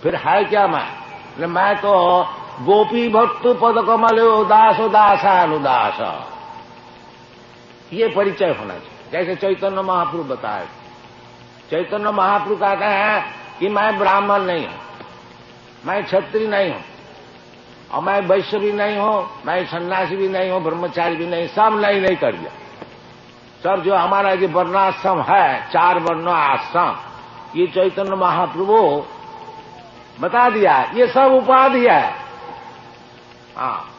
फिर है क्या मैं तो गोपी भक्तु पद कमलो दासो दासानुदास, ये परिचय होना चाहिए। जैसे चैतन्य महाप्रभु बताए, चैतन्य महाप्रभु कहते हैं कि मैं ब्राह्मण नहीं हूं, मैं क्षत्रिय नहीं हूं, और मैं वैश्य भी नहीं हूं, मैं सन्यासी भी नहीं हूं, ब्रह्मचारी भी नहीं, सब नहीं कर दिया। सब जो हमारा जो वर्णाश्रम है, 4 वर्ण आश्रम, ये चैतन्य महाप्रभु बता दिया, ये सब उपाधि है। हाँ,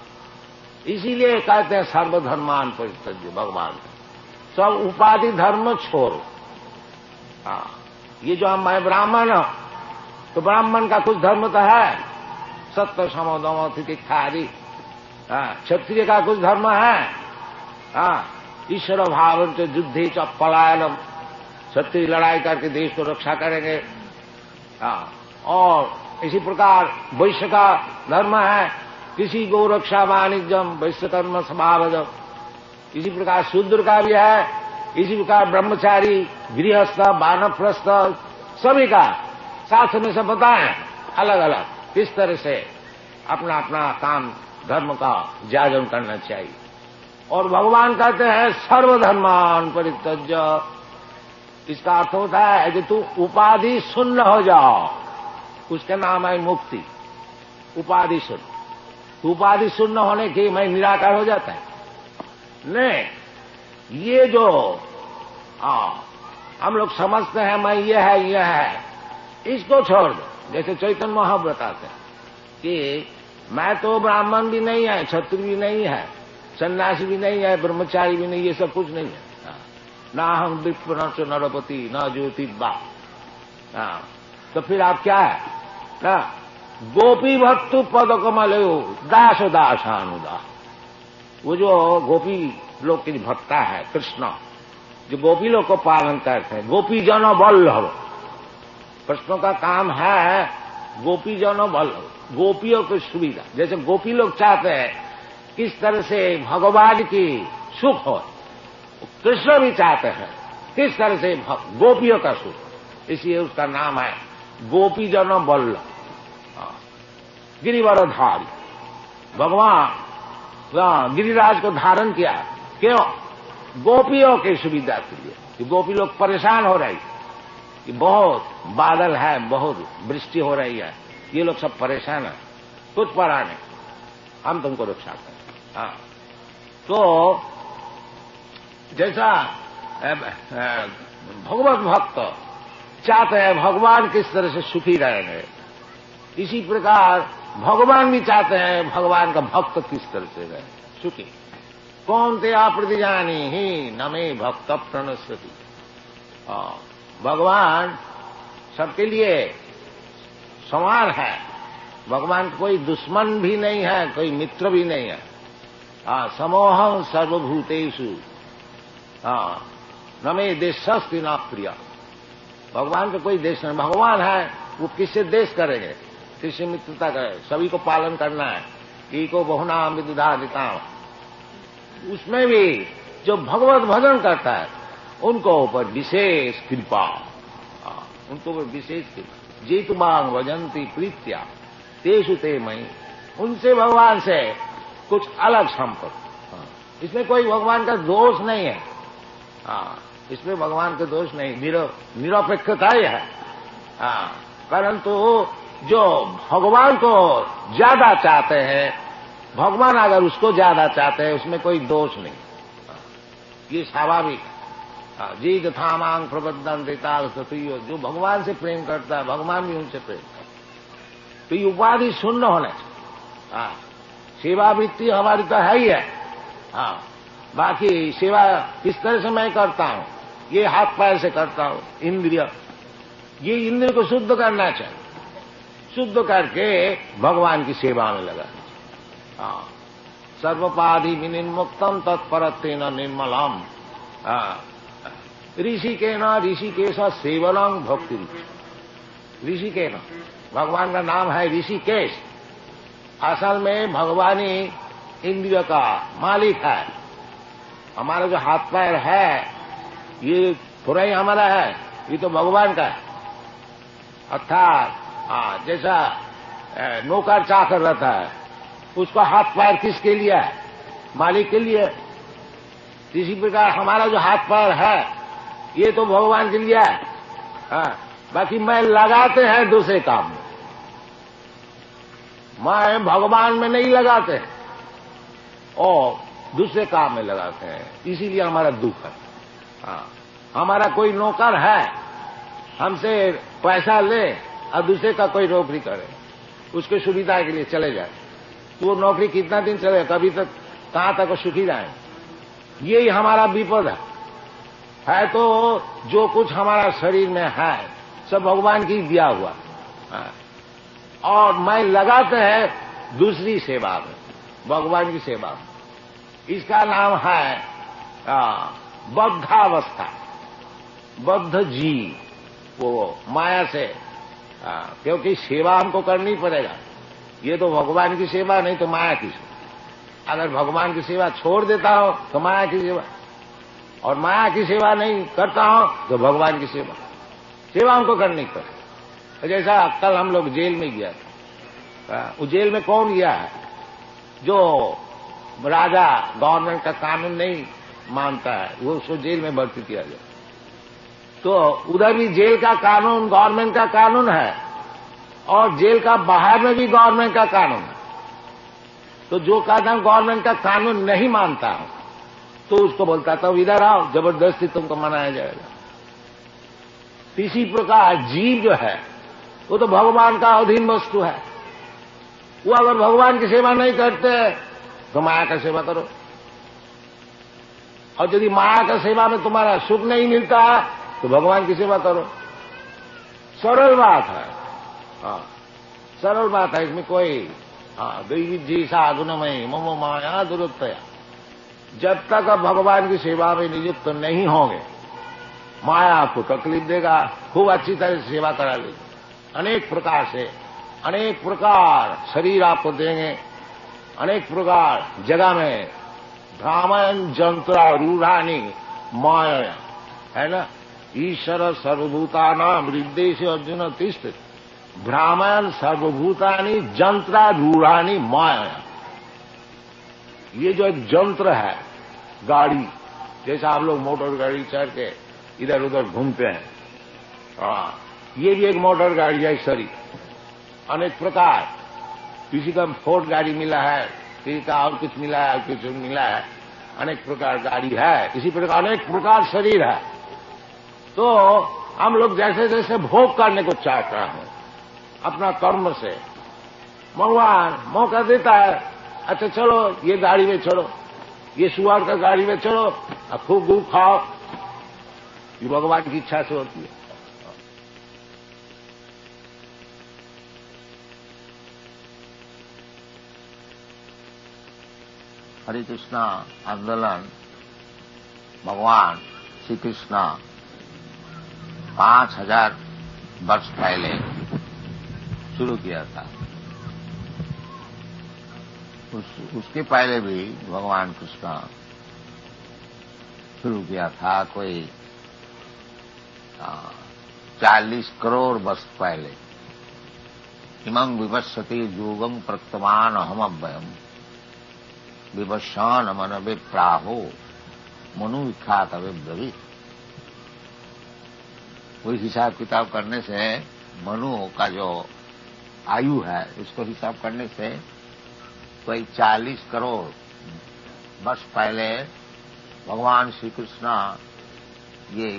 इसीलिए कहते हैं सर्वधर्मान परित्यज्य, भगवान सब उपाधि धर्म छोड़ो। हाँ, ये जो मैं ब्राह्मण हूं, तो ब्राह्मण का कुछ धर्म तो है, सत्य समोदम तितिक्षा आदि। क्षत्रिय का कुछ धर्म है, ईश्वर भाव से युद्धे च पलायनम, क्षत्रिय लड़ाई करके देश को रक्षा करेंगे। और इसी प्रकार वैश्य का धर्म है, किसी गो रक्षा वाणिज्यम वैश्य कर्म स्वभावजम। इसी प्रकार शूद्र का भी है, इसी प्रकार ब्रह्मचारी, गृहस्थ, वानप्रस्थ, सभी का शास्त्र में सब बताएं अलग अलग किस तरह से अपना अपना काम धर्म का जागरण करना चाहिए। और भगवान कहते हैं सर्वधर्मान परित्यज्य, इसका अर्थ होता है कि तू उपाधि शून्य हो जाओ, उसका नाम है मुक्ति। उपाधि शून्य, उपाधि शून्य होने की मैं निराकार हो जाता है नहीं। ये जो हम लोग समझते हैं मैं ये है, इसको छोड़ दो। जैसे चैतन्य महाप्रभु बताते हैं कि मैं तो ब्राह्मण भी नहीं है, क्षत्रिय भी नहीं है, सन्यासी भी नहीं है, ब्रह्मचारी भी नहीं, ये सब कुछ नहीं है। ना हम विप्र न च नरपति न ज्योतिबा। तो फिर आप क्या है ना, गोपी भक्तु पद कमलो दासो दासानुदास। वो जो गोपी लोग की भक्ता है कृष्ण, जो गोपी लोग को पालन करते हैं, गोपी जन वल्लभ। कृष्ण का काम है गोपी जन वल्लभ, गोपियों की सुविधा। जैसे गोपी लोग चाहते हैं किस तरह से भगवान की सुख हो, कृष्ण भी चाहते हैं किस तरह से गोपियों का सुख, इसलिए उसका नाम है गोपी जन वल्लभ। गिरिवरधारी भगवान गिरिराज को धारण किया, क्यों? गोपियों की सुविधा के लिए। कि गोपी लोग परेशान हो रही, कि बहुत बादल है, बहुत वृष्टि हो रही है, ये लोग सब परेशान है, कुछ पड़ा नहीं, हम तुमको रक्षा करें। तो जैसा भगवत भक्त चाहते हैं भगवान किस तरह से सुखी रहेंगे, इसी प्रकार भगवान भी चाहते हैं भगवान का भक्त किस तरह से रहे सुखी। कौन ते प्रतिजानी ही नमे भक्त प्रणश्यति। भगवान सबके लिए समान है, भगवान कोई दुश्मन भी नहीं है, कोई मित्र भी नहीं है। समोहं सर्वभूतेषु नमे देशस्ति न प्रिय। भगवान का कोई देश नहीं, भगवान है वो किससे देश करेंगे, किससे मित्रता करें, सभी को पालन करना है। एको बहुना विदुधादिता, उसमें भी जो भगवत भजन करता है उनको ऊपर विशेष कृपा, उनको ऊपर विशेष कृपा। जेतु मांग भजंती प्रीत्या तेषु ते मई, उनसे भगवान से कुछ अलग संपर्क। इसमें कोई भगवान का दोष नहीं है, इसमें भगवान का दोष नहीं, निरपेक्षता ही है। परंतु जो भगवान को ज्यादा चाहते हैं, भगवान अगर उसको ज्यादा चाहते हैं, उसमें कोई दोष नहीं, ये स्वाभाविक है। जीत थामांग प्रबद्धन देता, जो भगवान से प्रेम करता है भगवान भी उनसे प्रेम करता है। तो ये उपाधि शून्य होना चाहिए। सेवा वृत्ति हमारी तो है ही है, बाकी सेवा किस तरह से मैं करता हूं, ये हाथ पैर से करता हूं, इंद्रिय, ये इंद्रिय को शुद्ध करना चाहिए, शुद्ध करके भगवान की सेवा में लगा। सर्वपाधि विनिर्मुक्तम तत्परत्वेन निर्मलम। ऋषिकेश सेवनम भक्ति। ऋषिकेश भगवान का नाम है ऋषिकेश। असल में भगवान ही इंद्रिय का मालिक है। हमारा जो हाथ पैर है ये थोड़ा ही हमारा है, ये तो भगवान का है। अर्थात जैसा नौकर चाकर रहता है, उसका हाथ पैर किसके लिए है? मालिक के लिए। इसी प्रकार हमारा जो हाथ पैर है ये तो भगवान के लिए है। बाकी मैं लगाते हैं दूसरे काम में, मैं भगवान में नहीं लगाते और दूसरे काम में लगाते हैं, इसीलिए हमारा दुख है। हमारा कोई नौकर है, हमसे पैसा ले और दूसरे का कोई नौकरी करे, उसके सुविधा के लिए चले जाए, तो वो नौकरी कितना दिन चले, कभी तक कहां तक सुखी जाए। यही हमारा विपद है। तो जो कुछ हमारा शरीर में है सब भगवान की दिया हुआ है, और मैं लगाते हैं दूसरी सेवा में, भगवान की सेवा में। इसका नाम है बद्धावस्था, बद्ध जीव, वो माया से। क्योंकि सेवा हमको करनी पड़ेगा, ये तो भगवान की सेवा नहीं तो माया की सेवा। अगर भगवान की सेवा छोड़ देता हो तो माया की सेवा, और माया की सेवा नहीं करता हो तो भगवान की सेवा। सेवा हमको करनी पड़े। जैसा कल हम लोग जेल में गया था, उस जेल में कौन गया है? जो राजा गवर्नमेंट का कानून नहीं मानता है, वो उसको जेल में भर्ती किया जाए। तो उधर भी जेल का कानून गवर्नमेंट का कानून है, और जेल का बाहर में भी गवर्नमेंट का कानून है। तो जो कानून गवर्नमेंट का कानून नहीं मानता है तो उसको बोलता था इधर आओ, जबरदस्ती तुमको मनाया जाएगा। इसी प्रकार जीव जो है वो तो भगवान का अधीन वस्तु है। वो अगर भगवान की सेवा नहीं करते तो माया का सेवा करो, और यदि माया का सेवा में तुम्हारा सुख नहीं मिलता तो भगवान की सेवा करो। सरल बात है, सरल बात है, इसमें कोई दैवी साधुनमय ममो माया दुरुत्तया। जब तक आप भगवान की सेवा में नियुक्त नहीं होंगे, माया आपको तकलीफ देगा, खूब अच्छी तरह से सेवा करा लेगी, अनेक प्रकार से, अनेक प्रकार शरीर आपको देंगे, अनेक प्रकार जगह में भ्रामयन जंत्रा रूढ़ानी माया, है ना। ईश्वर सर्वभूतानां हृदय से अर्जुन तिष्ठ, भ्रामयन सर्वभूतानि जंत्रा रूढ़ानी माया। ये जो एक जंत्र है, गाड़ी, जैसा आप लोग मोटर गाड़ी चढ़ के इधर उधर घूमते हैं, ये भी एक मोटर गाड़ी है शरीर। अनेक प्रकार, किसी का फोर्ड गाड़ी मिला है, किसी का और कुछ मिला है, कुछ मिला है, अनेक प्रकार गाड़ी है। इसी प्रकार अनेक प्रकार शरीर है। तो हम लोग जैसे जैसे भोग करने को चाहते हैं अपना कर्म से, भगवान मौका देता है, अच्छा चलो ये गाड़ी में चढ़ो, ये सुअर का गाड़ी में चढ़ो, अब खूब दूध खाओ। ये भगवान की इच्छा से होती है। हरे कृष्णा आंदोलन भगवान श्री कृष्ण 5000 वर्ष पहले शुरू किया था। उसके पहले भी भगवान कृष्ण शुरू किया था, कोई 40 करोड़ वर्ष पहले। इमं विवस्वति योगं प्रक्तमान अहमव्ययम् विवस्वान मन विप्राहो मनु विख्यात अविब्रवीत। कोई हिसाब किताब करने से मनु का जो आयु है उसको हिसाब करने से कोई 40 करोड़ वर्ष पहले भगवान श्री कृष्ण ये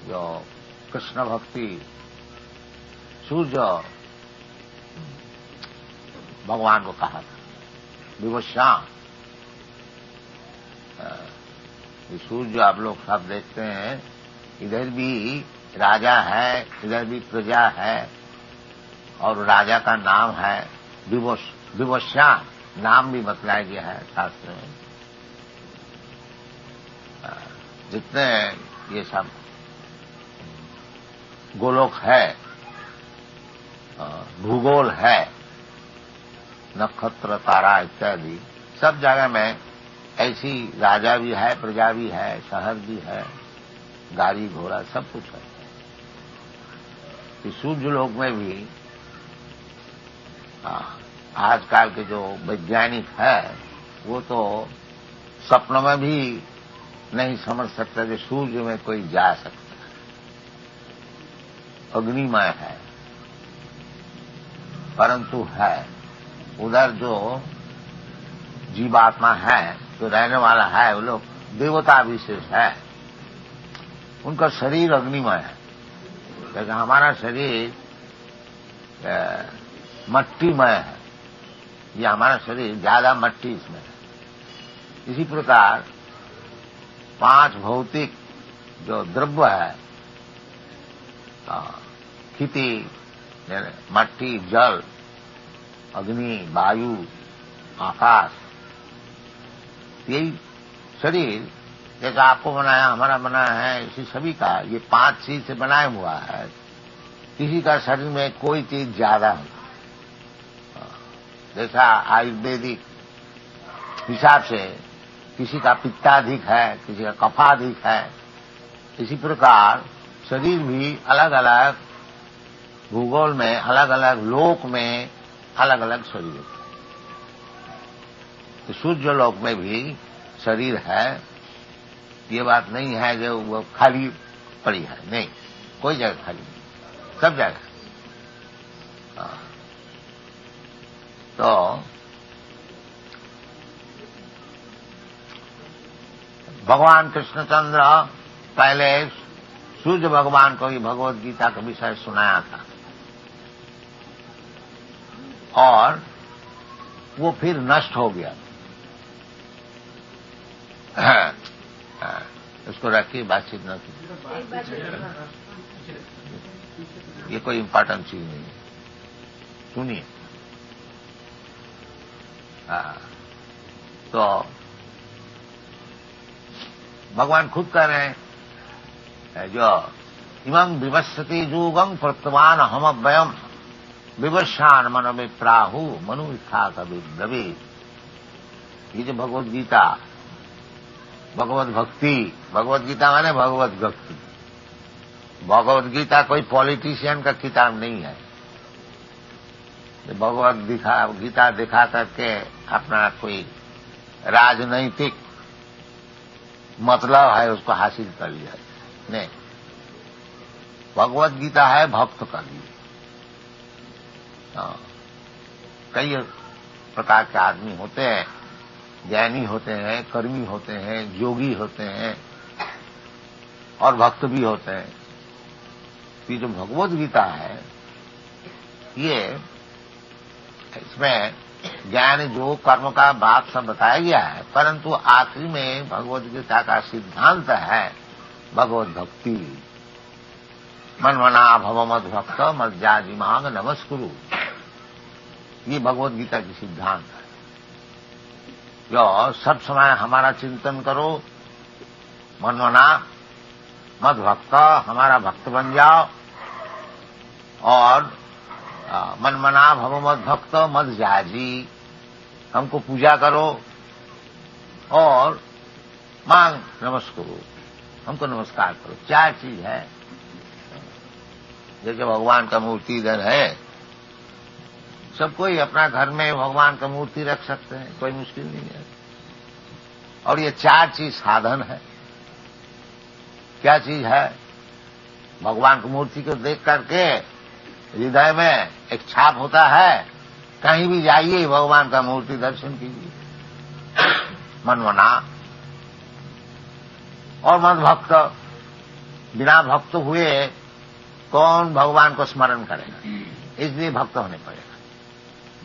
जो कृष्ण भक्ति सूर्य भगवान को कहा था विवस्वान। ये सूर्य आप लोग सब देखते हैं, इधर भी राजा है, इधर भी प्रजा है, और राजा का नाम है विवस्वान, नाम भी बतलाया गया है शास्त्र में। जितने ये सब गोलोक है, भूगोल है, नक्षत्र तारा इत्यादि सब जगह में ऐसी राजा भी है, प्रजा भी है, शहर भी है, गाड़ी घोड़ा सब कुछ है। इस सूर्य लोक में भी आजकल के जो वैज्ञानिक है वो तो सपनों में भी नहीं समझ सकता कि सूर्य में कोई जा सकता है, अग्निमय है, परंतु है। उधर जो जीवात्मा है, जो रहने वाला है, वो लोग देवता विशेष है, उनका शरीर अग्निमय है। लेकिन हमारा शरीर मट्टीमय है, ये हमारा शरीर ज्यादा मट्टी इसमें है। इसी प्रकार 5 भौतिक जो द्रव्य है, खेती, मट्टी, जल, अग्नि, वायु, आकाश, यही शरीर जैसा आपको बनाया, हमारा बनाया है, इसी सभी का ये 5 चीज से बनाया हुआ है। किसी का शरीर में कोई चीज ज्यादा है, जैसा आयुर्वेदिक हिसाब से किसी का पित्ताधिक है, किसी का कफाधिक है, इसी प्रकार शरीर भी अलग अलग भूगोल में, अलग अलग लोक में अलग अलग शरीर है। तो सूर्य लोक में भी शरीर है, ये बात नहीं है जो वो खाली पड़ी है, नहीं, कोई जगह खाली नहीं, सब जगह। तो भगवान कृष्णचंद्र पहले सूर्य भगवान को ही भगवद गीता का विषय सुनाया था, और वो फिर नष्ट हो गया। उसको रखिए, बातचीत न कीजिए, ये कोई इम्पोर्टेंट चीज नहीं है, सुनिए। तो भगवान खुद कह रहे हैं, जो इमं विवस्वति युगं प्रत्वान हम अव्ययम विवस्वान मन में प्राहु मनु इच्छा कवि ब्रवे। ये जो भगवद गीता, भगवत भक्ति, भगवत गीता माने भगवत भक्ति। भगवत गीता कोई पॉलिटिशियन का किताब नहीं है। भगवत गीता दिखा करके अपना कोई राजनैतिक मतलब है उसको हासिल कर लिया, नहीं। भगवत गीता है भक्त का लिए। कई प्रकार के आदमी होते हैं, ज्ञानी होते हैं, कर्मी होते हैं, योगी होते हैं और भक्त भी होते हैं। ये जो भगवत गीता है, ये इसमें ज्ञान योग कर्म का बात सब बताया गया है, परंतु आखिरी में भगवत गीता का सिद्धांत है भगवत भक्ति। मन मना भव मद भक्त मद जाजी मांग नमस्कुरु, ये भगवत गीता की सिद्धांत है। जो सब समय हमारा चिंतन करो, मन मना मद भक्त, हमारा भक्त बन जाओ, और मन मना भव मद भक्त मद जाजी, हमको पूजा करो और मांग नमस्कुरु, हमको नमस्कार करो। 4 चीज है। जैसे भगवान का मूर्ति इधर है, सब कोई अपना घर में भगवान का मूर्ति रख सकते हैं, कोई मुश्किल नहीं है। और ये 4 चीज साधन है। क्या चीज है? भगवान की मूर्ति को देख करके हृदय में एक छाप होता है, कहीं भी जाइए भगवान का मूर्ति दर्शन कीजिए, मनमना। और मद भक्त, बिना भक्त हुए कौन भगवान को स्मरण करेगा, इसलिए भक्त होने पड़ेगा।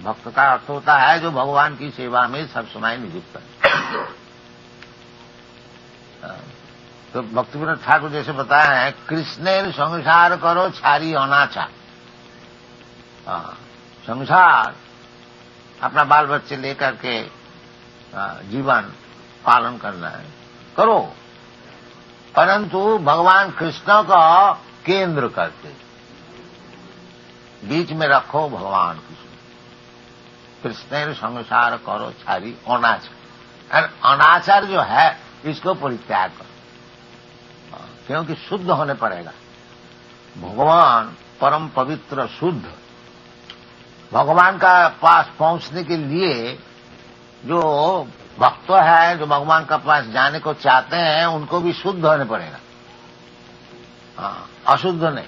भक्त का अर्थ होता है जो भगवान की सेवा में सब समय नियुक्त है। तो भक्तिविनोद ठाकुर जैसे बताया है, कृष्णेर संसार करो छारी अनाचार। संसार अपना बाल बच्चे लेकर के जीवन पालन करना है, करो, परंतु भगवान कृष्ण का केंद्र करके बीच में रखो भगवान कृष्ण। कृष्णेर संसार करो छारी अनाचार। अनाचार जो है इसको परित्याग करो, क्योंकि शुद्ध होने पड़ेगा। भगवान परम पवित्र शुद्ध, भगवान का पास पहुंचने के लिए जो भक्त है, जो भगवान का पास जाने को चाहते हैं, उनको भी शुद्ध होने पड़ेगा। हाँ, अशुद्ध नहीं।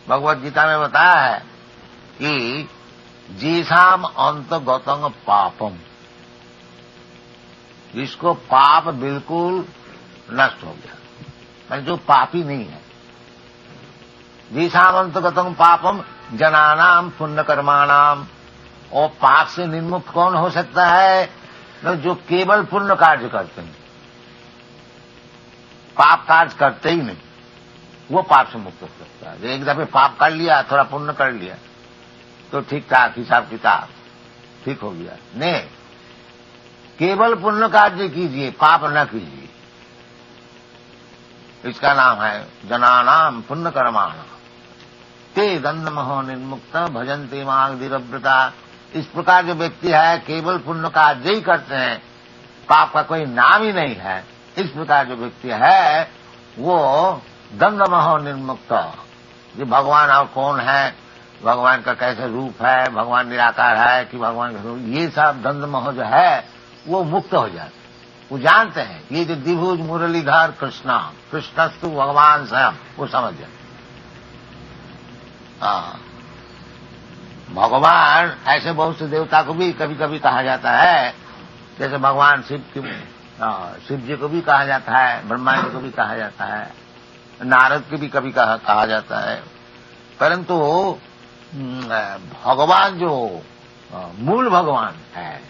भगवत गीता में बताया है कि जीसाम अंतगतंग पापम, जिसको पाप बिल्कुल नष्ट हो गया, जो पापी नहीं है। जीसाम अंतगतंग पापम जनानाम पुण्य कर्माणाम, और पाप से निर्मुक्त कौन हो सकता है? तो जो केवल पुण्य कार्य करते हैं, पाप कार्य करते ही नहीं, वो पाप से मुक्त हो सकता है। एक दफे पाप कर लिया, थोड़ा पुण्य कर लिया तो ठीक ठाक हिसाब किताब ठीक हो गया। नहीं, केवल पुण्य कार्य कीजिए, पाप न कीजिए। इसका नाम है जनानाम पुण्य कर्माणाम ते दंडमहो निर्मुक्त भजन्ते मां धीरव्रता। इस प्रकार जो व्यक्ति है केवल पुण्य कार्य ही करते हैं, पाप का कोई नाम ही नहीं है, इस प्रकार जो व्यक्ति है वो दंडमहो निर्मुक्त। जो भगवान और कौन है, भगवान का कैसे रूप है, भगवान निराकार है कि भगवान का रूप, ये सब दंडमोह जो है वो मुक्त हो जाते। वो जानते हैं ये जो द्विभुज मुरलीधर कृष्णस्तु भगवान स्वयं, वो समझ जाते। भगवान ऐसे बहुत से देवता को भी कभी कभी कहा जाता है, जैसे भगवान शिव जी को भी कहा जाता है, ब्रह्मा जी को भी कहा जाता है, नारद को भी कभी कहा जाता है। परंतु भगवान जो मूल भगवान है,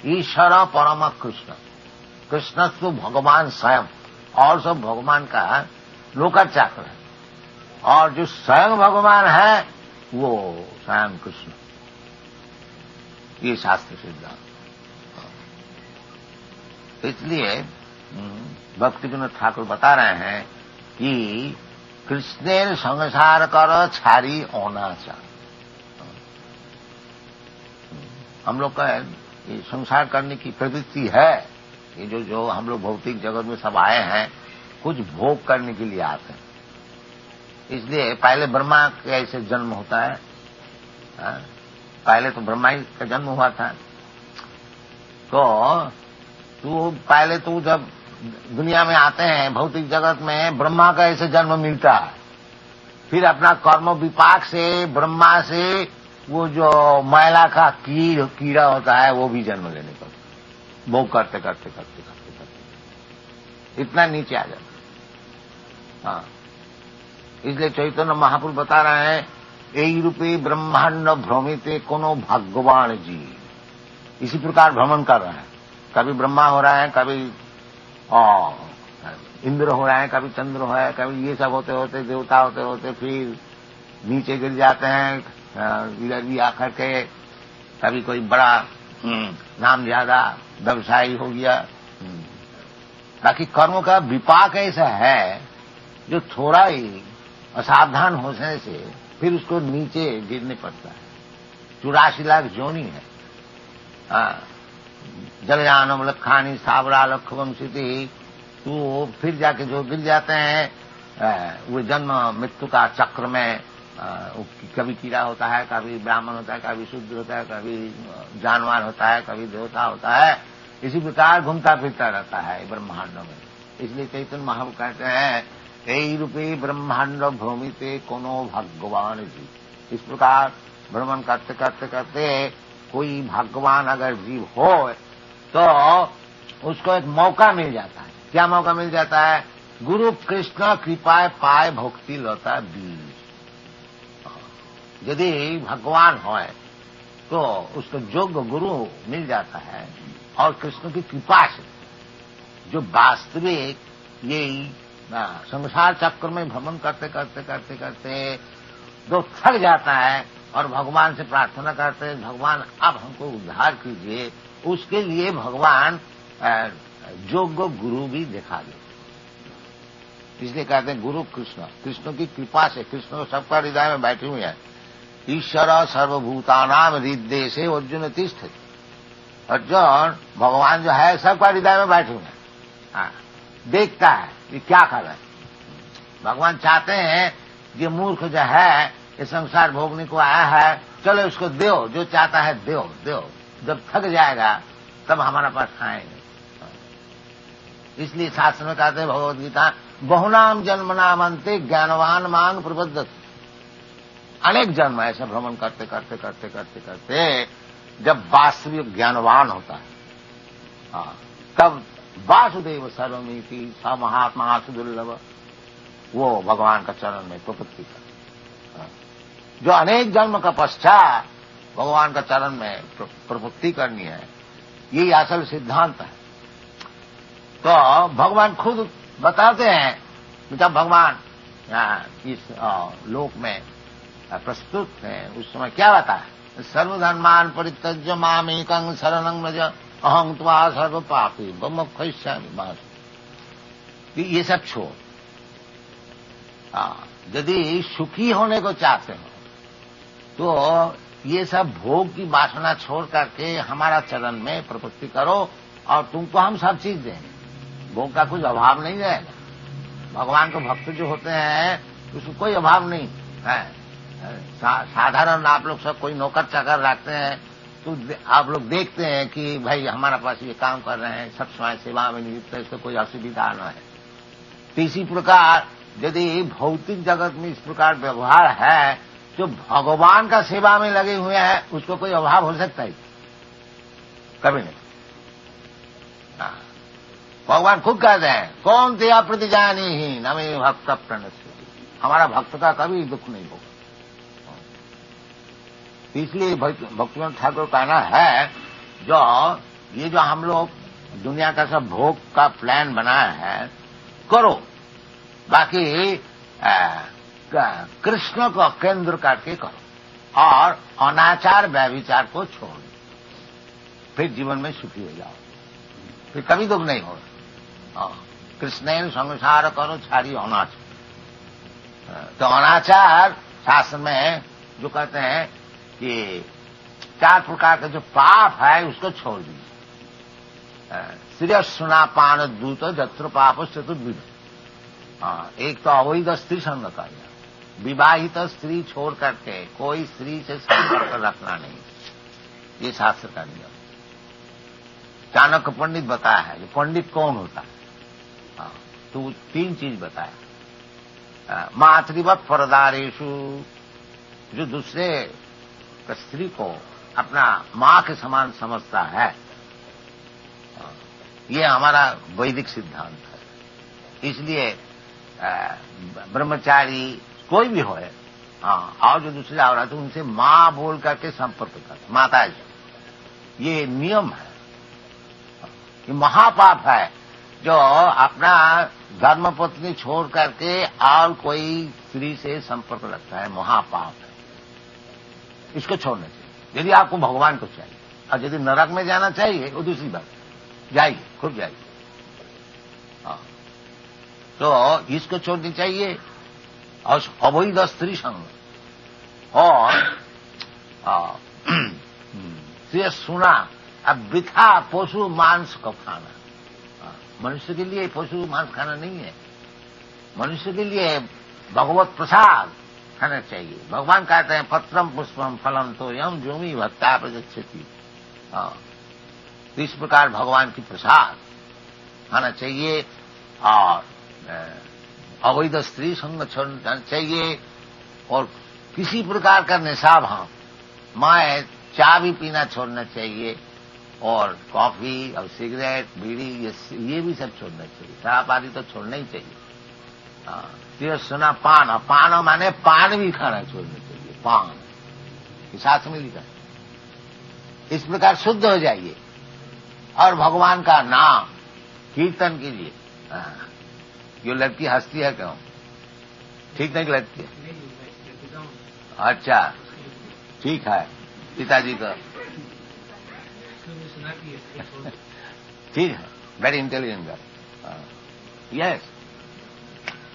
ईश्वर परम कृष्ण तो भगवान स्वयं, और सब भगवान का लोकाचार्य है, और जो स्वयं भगवान है वो स्वयं कृष्ण। ये शास्त्र सिद्धांत। इसलिए भक्ति विनोद ठाकुर बता रहे हैं कि कृष्णेर संसार कर छारी अनाचार। हम लोग का ये संसार करने की प्रवृत्ति है। ये जो हम लोग भौतिक जगत में सब आए हैं, कुछ भोग करने के लिए आते हैं। इसलिए पहले ब्रह्मा कैसे जन्म होता है, पहले तो ब्रह्मा ही का जन्म हुआ था। तो पहले तो जब दुनिया में आते हैं भौतिक जगत में, ब्रह्मा का ऐसे जन्म मिलता है। फिर अपना कर्म विपाक से ब्रह्मा से वो जो मैला का कीड़ा होता है वो भी जन्म लेने पर भोग करते करते करते करते करते इतना नीचे आ जाता। हाँ, इसलिए चैतन्य महापुरुष बता रहे हैं, यही रूपे ब्रह्मांड भ्रमिते कोनो भगवान जी। इसी प्रकार भ्रमण कर रहे हैं, कभी ब्रह्मा हो रहा है, कभी इंद्र हो रहा है, कभी चंद्र हो रहा है, कभी ये सब होते होते देवता होते होते फिर नीचे गिर जाते हैं, इधर भी आकर के कभी कोई बड़ा नाम ज्यादा व्यवसायी हो गया। बाकी कर्मों का विपाक ऐसा है जो थोड़ा ही असावधान होने से फिर उसको नीचे गिरने पड़ता है। 84 लाख जोनी है। जलयानम लखानी सावरा लख वंशिति, तो फिर जाके जो गिर जाते हैं वो जन्म मृत्यु का चक्र में, कभी कीड़ा होता है, कभी ब्राह्मण होता है, कभी शूद्र होता है, कभी जानवर होता है, कभी देवता होता है। इसी प्रकार घूमता फिरता रहता है ब्रह्मांड में। इसलिए चैतन्य महाप्रभु कहते हैं, यही रूपे ब्रह्मांड भ्रमिते कोनो भगवान जी। इस प्रकार भ्रमण करते करते करते कोई भगवान अगर जीव हो तो उसको एक मौका मिल जाता है। क्या मौका मिल जाता है? गुरु कृष्ण कृपा पाए भक्ति लता बीज। यदि भगवान हो तो उसको योग्य गुरु मिल जाता है, और कृष्ण की कृपा से जो वास्तविक यही संसार चक्र में भ्रमण करते करते करते करते जो थक जाता है और भगवान से प्रार्थना करते हैं, भगवान अब हमको उद्धार कीजिए, उसके लिए भगवान योग्य गुरु भी दिखा दे। इसलिए कहते हैं गुरु कृष्ण की कृपा से, कृष्ण सबका हृदय में बैठे हुए हैं। ईश्वर सर्वभूतानाम हृदय से अर्जुन तिष्ठति। अर्जुन भगवान जो है सबका हृदय में बैठे हुए हैं। हाँ, देखता है कि क्या कर रहे हैं। भगवान चाहते हैं ये मूर्ख जो है ये संसार भोगने को आया है, चलो उसको दो, जो चाहता है दो दो, जब थक जाएगा तब हमारा पास खाएंगे। इसलिए शास्त्र में कहते हैं भगवद गीता, बहुनाम जन्मनाम अंते ज्ञानवान मांग प्रबद्धत। अनेक जन्म ऐसा भ्रमण करते करते करते करते करते जब वास्तविक ज्ञानवान होता है, तब वासुदेव सर्वमिति स महात्मा सुदुर्लभ, वो भगवान का चरण में प्रपत्ति कर। जो अनेक जन्म का पश्चात भगवान का चरण में प्रपत्ति करनी है, यही असल सिद्धांत है। तो भगवान खुद बताते हैं कि जब भगवान इस लोक में प्रस्तुत है, उस समय क्या बताया, सर्वधर्मान परित्यज्य मामेकं शरणं व्रज अहं त्वा सर्व पापी मोक्षयिष्यामि मा शुचः। ये सब छोड़, यदि सुखी होने को चाहते हो तो ये सब भोग की वासना छोड़ करके हमारा चरण में प्रपत्ति करो और तुमको हम सब चीज देंगे। भोग का कुछ अभाव नहीं रहेगा। भगवान को भक्त जो होते हैं उसको कोई अभाव नहीं है। साधारण आप लोग सब कोई नौकर चाकर रखते हैं तो आप लोग देखते हैं कि भाई हमारा पास ये काम कर रहे हैं, सब समय सेवा में नियुक्त है, इसको कोई असुविधा न है। तो इसी प्रकार यदि भौतिक जगत में इस प्रकार व्यवहार है, जो भगवान का सेवा में लगे हुए हैं उसको कोई अभाव हो सकता है? कभी नहीं। भगवान खुद कहते हैं, कौन तेरा प्रतिजानी ही न मे भक्त प्रणश्यति, हमारा भक्त का कभी दुख नहीं होगा। इसलिए भक्तिवंत ठाकुर कहना है, जो हम लोग दुनिया का सब भोग का प्लान बनाया है करो, बाकी कृष्ण को केंद्र करके करो और अनाचार व्यभिचार को छोड़ दो, फिर जीवन में सुखी हो जाओ, फिर कभी दुख नहीं होगा। कृष्ण संसार करो छाड़ी अनाचार। तो अनाचार शास्त्र में जो कहते हैं कि 4 प्रकार का जो पाप है उसको छोड़ दीजिए। श्रेय सुना पान दूत जत्र पाप चतुर्विध। एक तो अवैध स्त्री संग का, विवाहित स्त्री छोड़ करके कोई स्त्री से संपर्क रखना नहीं, ये शास्त्र का नियम। चाणक्य पंडित बताया है कि पंडित कौन होता है, तो 3 चीज बताया। मातृवत परदारेशु, जो दूसरे स्त्री को अपना मां के समान समझता है, ये हमारा वैदिक सिद्धांत है। इसलिए ब्रह्मचारी कोई भी हो, और जो दूसरे औरत है उनसे मां बोल करके संपर्क करते, माता जी, ये नियम है। ये महापाप है जो अपना धर्मपत्नी छोड़ करके और कोई स्त्री से संपर्क रखता है, महापाप है। इसको छोड़ना चाहिए यदि आपको भगवान को चाहिए। और यदि नरक में जाना चाहिए वो दूसरी बात, जाइए, खुद जाइए। तो इसको छोड़नी चाहिए। और अवैध स्त्री संग और सुना, अब वृथा पशु मांस को खाना। मनुष्य के लिए पशु मांस खाना नहीं है, मनुष्य के लिए भगवत प्रसाद खाना चाहिए। भगवान कहते हैं पत्रम पुष्पम फलम तो यम भूमि भक्ता प्रगच्छति। तो इस प्रकार भगवान की प्रसाद खाना चाहिए और अवैध स्त्री संग छोड़ना चाहिए। और किसी प्रकार का नशा भाव, मैं चाय भी पीना छोड़ना चाहिए, और कॉफी और सिगरेट बीड़ी ये भी सब छोड़ना चाहिए। शराब आदि तो छोड़ना ही चाहिए। फिर सुना पान, और पान माने पान भी खाना छोड़ना चाहिए, पान शास्त्र में लिखा। इस प्रकार शुद्ध हो जाइए और भगवान का नाम कीर्तन कीजिए। ये लड़की हंसती है क्यों? ठीक नहीं लगती है? अच्छा ठीक है, पिताजी का ठीक है, वेरी इंटेलिजेंट गर्ल। यस,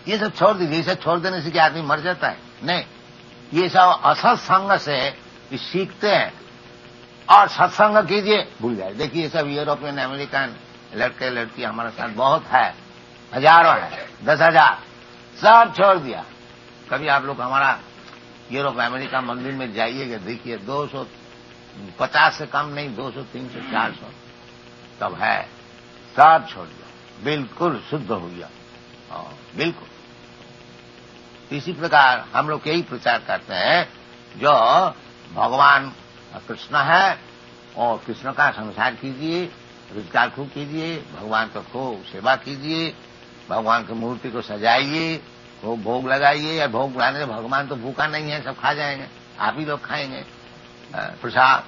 ये सब छोड़ दीजिए। ये सब छोड़ देने से क्या आदमी मर जाता है? नहीं, ये सब असत्संग से सीखते हैं। और सत्संग कीजिए, भूल जाए। देखिए ये सब यूरोपियन अमेरिकन लड़के लड़की हमारे साथ बहुत है, हजारों है, 10,000, सब छोड़ दिया। कभी आप लोग हमारा यूरोप अमेरिका मंदिर में जाइएगा, देखिए 250 से कम नहीं, 200, 300, 400 तब है, सब छोड़ दिया, बिल्कुल शुद्ध हो गया। बिल्कुल इसी प्रकार हम लोग यही प्रचार करते हैं, जो भगवान कृष्ण है और कृष्ण का संसार कीजिए, रोजगार खूब कीजिए, भगवान का खूब सेवा कीजिए, भगवान की मूर्ति को सजाइए, खूब भोग लगाइए। और भोग लगाने से भगवान तो भूखा नहीं है, सब खा जाएंगे, आप ही लोग खाएंगे प्रसाद।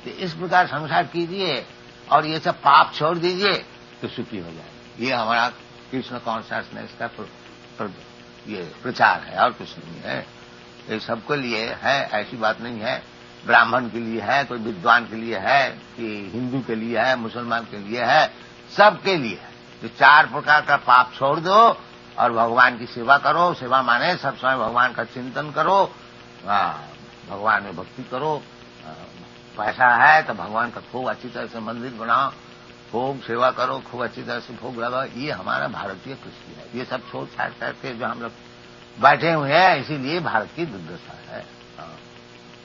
तो इस प्रकार संसार कीजिए और ये सब पाप छोड़ दीजिए तो सुखी हो जाए। ये हमारा कृष्ण कॉन्शियसनेस का ये प्रचार है और कुछ नहीं है। ये सबके लिए है, ऐसी बात नहीं है। ब्राह्मण के लिए है, कोई विद्वान के लिए है, कि हिंदू के लिए है, मुसलमान के लिए है, सबके लिए है। तो 4 प्रकार का पाप छोड़ दो और भगवान की सेवा करो। सेवा माने सब समय भगवान का चिंतन करो, भगवान में भक्ति करो। पैसा है तो भगवान का खूब अच्छी तरह से मंदिर बनाओ, खूब सेवा करो, खूब अच्छी तरह से भोग लगाओ। ये हमारा भारतीय कृषि है। ये सब छोड़ छाड़ करके जो हम लोग बैठे हुए हैं, इसीलिए भारत की दुर्दशा है।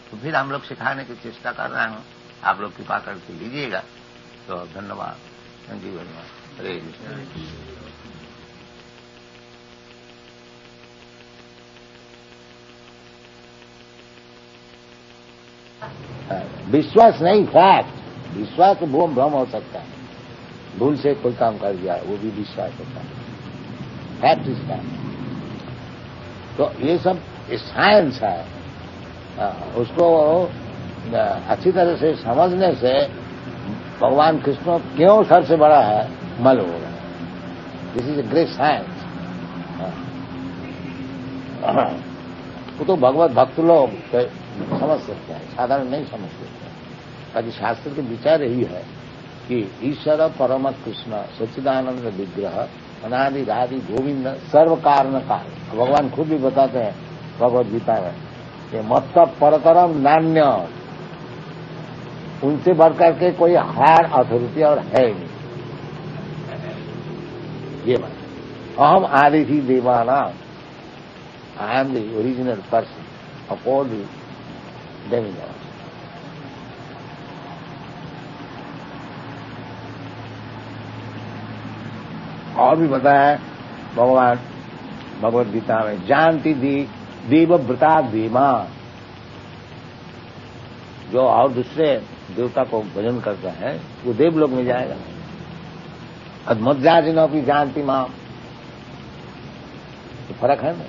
तो फिर हम लोग सिखाने की चेष्टा कर रहे हैं, आप लोग कृपा करके लीजिएगा। तो धन्यवाद, thank you very much. Hare Krishna. विश्वास नहीं, फैक्ट। विश्वास तो भ्रम हो सकता है, भूल से कोई काम कर दिया, वो भी विश्वास होता है। Fact is fact. तो ये सब साइंस है, उसको अच्छी तरह से समझने से भगवान कृष्ण क्यों सबसे बड़ा है मालूम होगा। This is a great science. वो तो भगवत भक्त लोग समझ सकते हैं, साधारण नहीं समझ सकते। ताकि शास्त्र के विचार यही है कि ईश्वर परम कृष्ण सच्चिदानंद विग्रह अनादि राधि गोविंद सर्व कारण काल। भगवान खुद भी बताते हैं भगवद गीता में कि मत परतरम नान्य, उनसे बढ़कर के कोई हायर अथॉरिटी और है नहीं। ये बात। अहम आदि थी देवाना, I am the original person of all the demigods. और भी बताया है भगवान भगवद गीता में, जानती देवव्रता देमा, जो और दूसरे देवता को भजन करता है वो देवलोक में जाएगा। अद्मज्जाजिनो की जानती मां, तो फर्क है ना।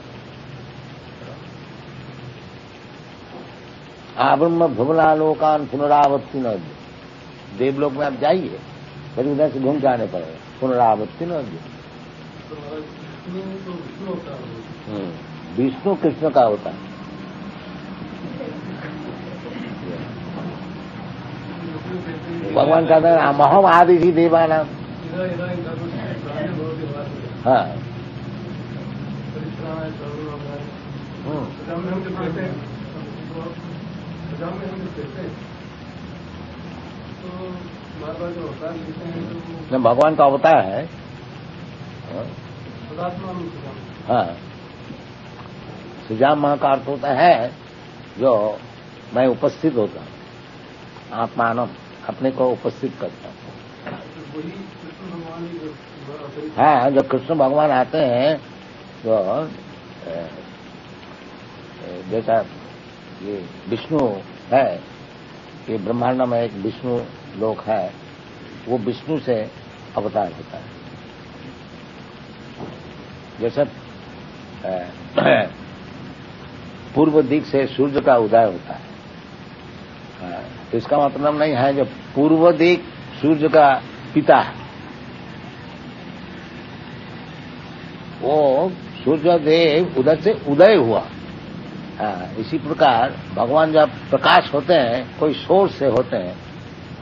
आब्रह्म भुवनालोकान पुनरावृत्ति न, देवलोक में आप जाइए, फिर उधर से घूम के आने पड़ेगा। पुनरावृत्ति न, विष्णु कृष्ण का होता है। भगवान कहते हैं अहम आदि ही देवाना। हाँ, भगवान का अवतार है। हाँ, सुजाम का अर्थ होता है जो मैं उपस्थित होता हूँ, आत्मानम, अपने को उपस्थित करता हूँ। हाँ, जब कृष्ण भगवान आते हैं तो जैसा ये विष्णु है, ये ब्रह्मांड में एक विष्णु लोक है, वो विष्णु से अवतार होता है। जैसे पूर्व दिक से सूर्य का उदय होता है, तो इसका मतलब नहीं है जो पूर्व दिक सूर्य का पिता है, वो सूर्य देव उधर से उदय हुआ। इसी प्रकार भगवान जब प्रकाश होते हैं, कोई सोर्स से होते हैं,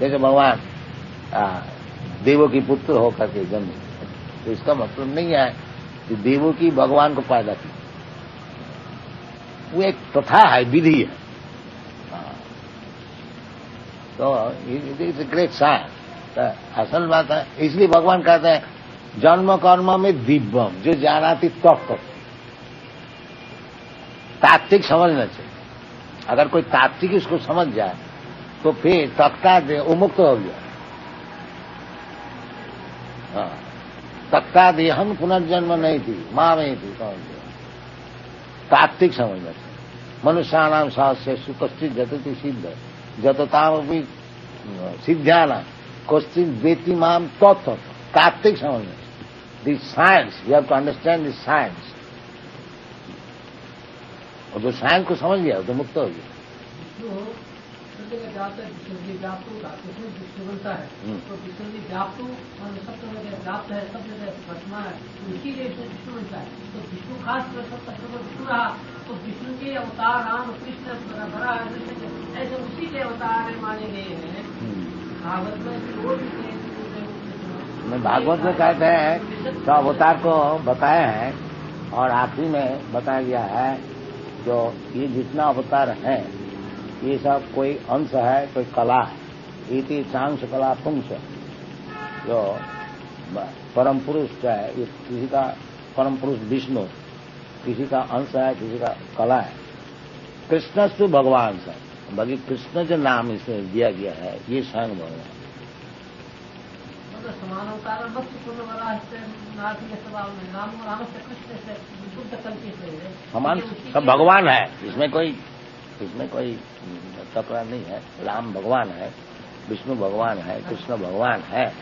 जैसे भगवान देवों की पुत्र होकर के जन्म, तो इसका मतलब नहीं है कि देवों की भगवान को पैदा की, वो एक प्रथा है, विधि है। तो इट्स ए ग्रेट साइंस। असल बात है, इसलिए भगवान कहते हैं जन्म कर्म में दिव्यम, जो जानाति तत्व। तात्विक समझना चाहिए। अगर कोई तात्विक इसको समझ जाए तो फिर तत्का मुक्त हो गया। हाँ, तत्का देहन पुनर्जन्म नहीं थी, मां नहीं थी, समझ गया। तात्विक समझना चाहिए। मनुष्याणाम साहस्य सुकश्चित जतति सिद्ध जततामपि सिद्ध्याना क्वचित वेति माम तत्व। तात्विक समझना चाहिए। This science, you have to understand this science. और जो साइंस को समझ गया वो तो मुक्त हो गया। विष्णु बनता है तो विष्णु जी व्याप्तु और सब जगह व्याप्त है, सब जगह वर्तमान है, तो इसीलिए विष्णु बनता है। तो विष्णु खास सब तत्व विष्णु रहा तो विष्णु के अवतार राम कृष्ण बड़ा ऐसे उसी के अवतार माने गए हैं। भागवत में वो भी भागवत में कहते हैं तो अवतार को बताया है और आखिरी में बताया गया है जो ये जितना अवतार है ये सब कोई अंश है, कोई कला है। इति सांस कला पुंस, जो परम पुरुष है, ये किसी का परम पुरुष विष्णु, किसी का अंश है, किसी का कला है। कृष्णस्तु भगवान से, बाकी कृष्ण जो नाम इसे दिया गया है ये स्वयं भगवान। समान अवतार समान सब भगवान है, इसमें कोई तकरार नहीं है। राम भगवान है, विष्णु भगवान है, कृष्ण भगवान है,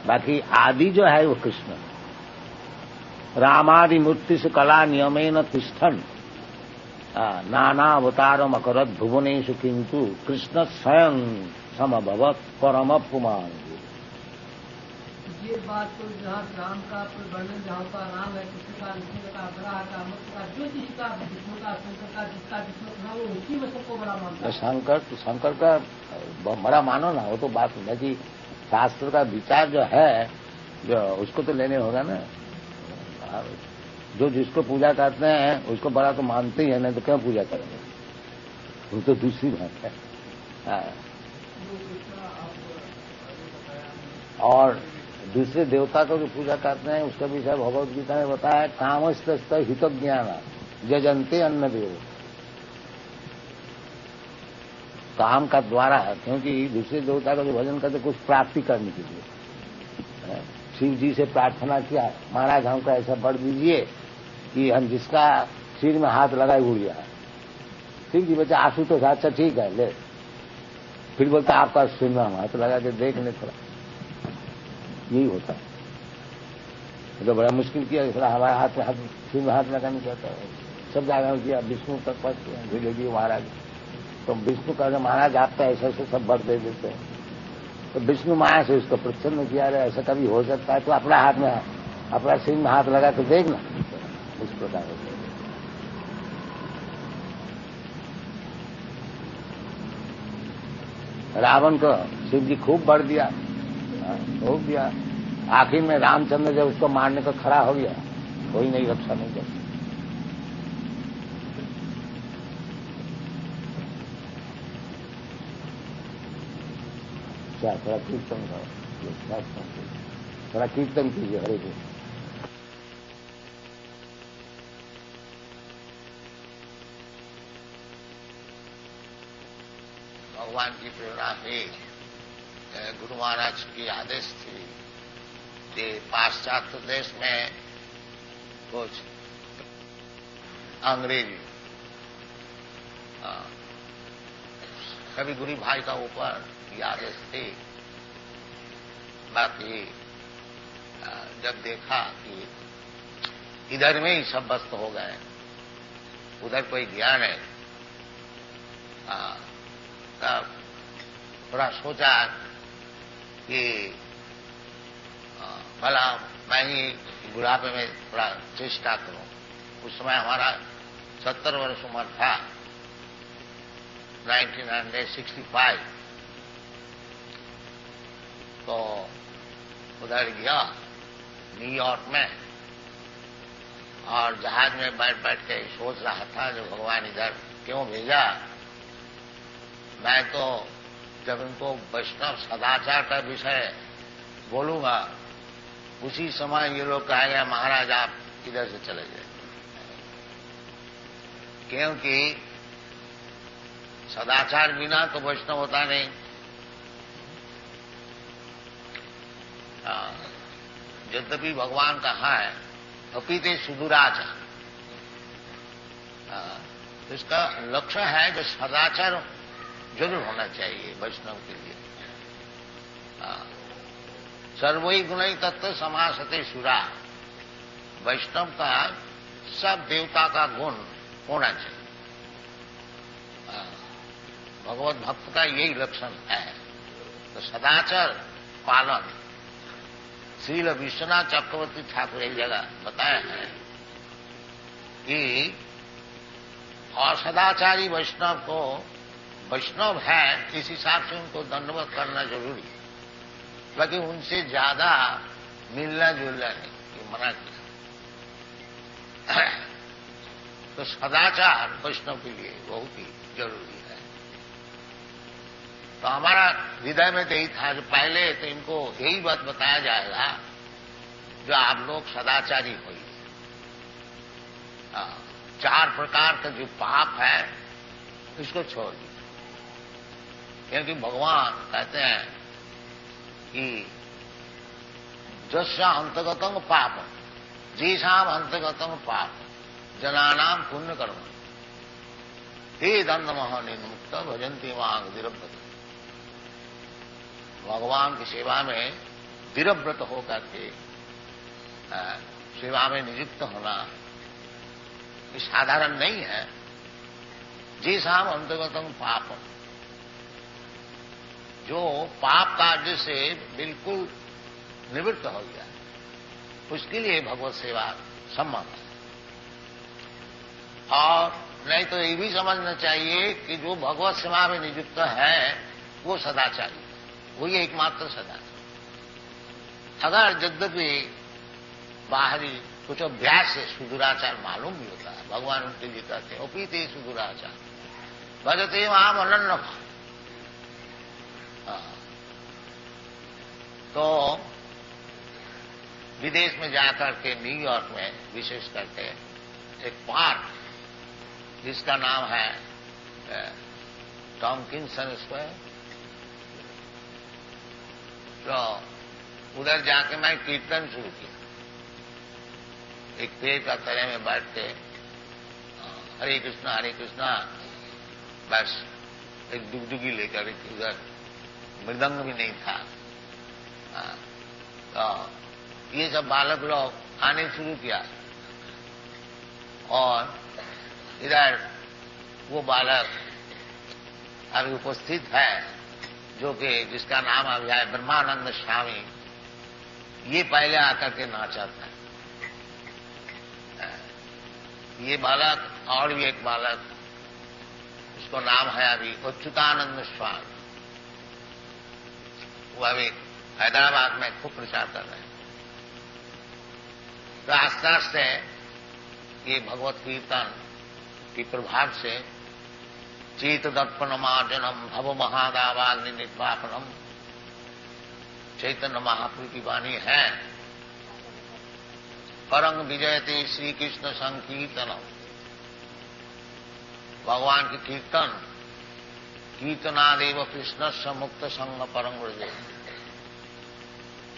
बाकी आदि जो है वो कृष्ण। रामादि मूर्ति से कला नियमेन तिष्ठन नाना अवतारम अकरत भुवनेषु किंतु कृष्ण स्वयं समभवत परम पुमान। ये बात तो जहाँ राम का वर्णन जहाँ का राम है, कृष्ण का, विष्णु का, वराह का, मत्स्य का, जो जिसका विष्णु का, शंकर का, जिसका विष्णु था वो उसी में सबको बड़ा मानता है। शंकर का बड़ा मानो ना, वो तो बात है कि शास्त्र का विचार जो है जो उसको तो लेने होगा ना। जो जिसको पूजा करते हैं उसको बड़ा तो मानते ही है, नहीं तो क्यों पूजा करेंगे, वो तो दूसरी बात है। और दूसरे देवता को जो पूजा करते हैं उसका विषय भगवत गीता में बताया, कामस्त हित ज्ञान जजंते अन्न देव। काम का द्वारा है, क्योंकि दूसरे देवता का जो भजन करते कुछ प्राप्ति करने के लिए। शिव जी से प्रार्थना किया, महाराज हमको ऐसा वर दीजिए कि हम जिसका सिर में हाथ लगाए उड़ गया। शिव जी बच्चा आंसू तो अच्छा ठीक है ले, फिर बोलता आपका सिर में हम हाथ लगा के देख ले थोड़ा। यही होता है। तो बड़ा मुश्किल किया, थोड़ा हमारे हाथ में सिर में हाथ लगाने चाहता है। सब जगह किया, विष्णु तक पहुंच गया महाराज। तो विष्णु कहते महाराज आप तो ऐसे ऐसे सब वर दे देते हैं। तो विष्णु माया से उसको प्रसन्न किया, ऐसा कभी हो सकता है तो अपना हाथ में अपना सिर में हाथ लगा के देखना। इस प्रकार होता है। रावण को शिव जी खूब वर दिया, हो गया। आखिर में रामचंद्र जब उसको मारने को खड़ा हो गया, कोई नहीं रक्षा नहीं कर। क्या थोड़ा कीर्तन करो, थोड़ा कीर्तन कीजिए हरे कृष्ण। भगवान की प्रेरणा है, गुरु महाराज की आदेश थी कि पाश्चात्य देश में कुछ अंग्रेजी कभी गुरु भाई का ऊपर ये आदेश थी। बाकी जब देखा कि इधर में ही सब व्यस्त हो गए, उधर कोई गया नहीं, तब थोड़ा सोचा कि भला मैं ही बुढ़ापे में थोड़ा चेष्टा करूं। उस समय हमारा 70 वर्ष उम्र था, 1965। तो उधर गया न्यूयॉर्क में, और जहाज में बैठ बैठ के सोच रहा था जो भगवान इधर क्यों भेजा। मैं तो जब इनको वैष्णव सदाचार का विषय बोलूंगा उसी समय ये लोग कहेंगे महाराज आप इधर से चले जाए, क्योंकि सदाचार बिना तो वैष्णव होता नहीं। यद्यपि भगवान कहा है अपीते सुदुराचार, तो इसका लक्ष्य है जो सदाचार जरूर होना चाहिए वैष्णव के लिए। सर्वई गुणई तत्व समासते सुरा, वैष्णव का सब देवता का गुण होना चाहिए। भगवत भक्त का यही लक्षण है। तो सदाचार पालन श्रील विश्वनाथ चक्रवर्ती ठाकुर एक जगह बताया है कि असदाचारी वैष्णव को वैष्णव है इस हिसाब से उनको दंडवत करना जरूरी है, बाकी उनसे ज्यादा मिलना जुलना नहीं, ये मना किया। तो सदाचार वैष्णव के लिए बहुत ही जरूरी है। तो हमारा हृदय में तो यही था जो पहले तो इनको यही बात बताया जाएगा जो आप लोग सदाचारी होइए। 4 प्रकार का जो पाप है इसको छोड़ दीजिए, क्योंकि भगवान कहते हैं कि जस्या अंतगतम पाप जीसाम अंतगतम पाप जनानाम पुण्य कर्म हे दंडमह निर्मुक्त भजंती वांग दिरव्रत। भगवान की सेवा में दिरव्रत होकर के सेवा में नियुक्त होना ये साधारण नहीं है। जीसाम अंतगतम पाप, जो पाप कार्य से बिल्कुल निवृत्त हो गया उसके लिए भगवत सेवा सम्मान है। और नहीं तो ये भी समझना चाहिए कि जो भगवत सेवा में नियुक्त है वो सदाचारी है, वही एकमात्र सदाचार। अगर यद्यपि बाहरी कुछ अभ्यास से सुदुराचार मालूम भी होता है, भगवान उनके लिए कहते हैं उपीते सुदुराचार भजते माम अनन्य। तो विदेश में जाकर के न्यूयॉर्क में विशेष करके एक पार्क जिसका नाम है टॉमकिंसन स्क्वायर, तो उधर जाके मैं कीर्तन शुरू किया। एक पेड़ का तले में बैठ के हरे कृष्णा बस एक डुगडुगी लेकर उधर मृदंग भी नहीं था। तो ये सब बालक लोग आने शुरू किया और इधर वो बालक अभी उपस्थित है जो कि जिसका नाम अभी है ब्रह्मानंद स्वामी। ये पहले आकर के नाचा था। ये बालक और भी एक बालक, उसको नाम है अभी अच्युतानंद स्वामी, वो अभी हैदराबाद में खूब प्रचार कर रहे हैं। तो आस्ते आस्ते ये भगवत कीर्तन के प्रभाव से चेत दर्पणमार्जनम भव महादावाग्नि निर्वापनम चैतन्य महाप्रभु की वाणी है। परंग विजयते श्री कृष्ण संकीर्तनम, भगवान की कीर्तन कीर्तनादेव कृष्ण से मुक्त संग परंग विजय।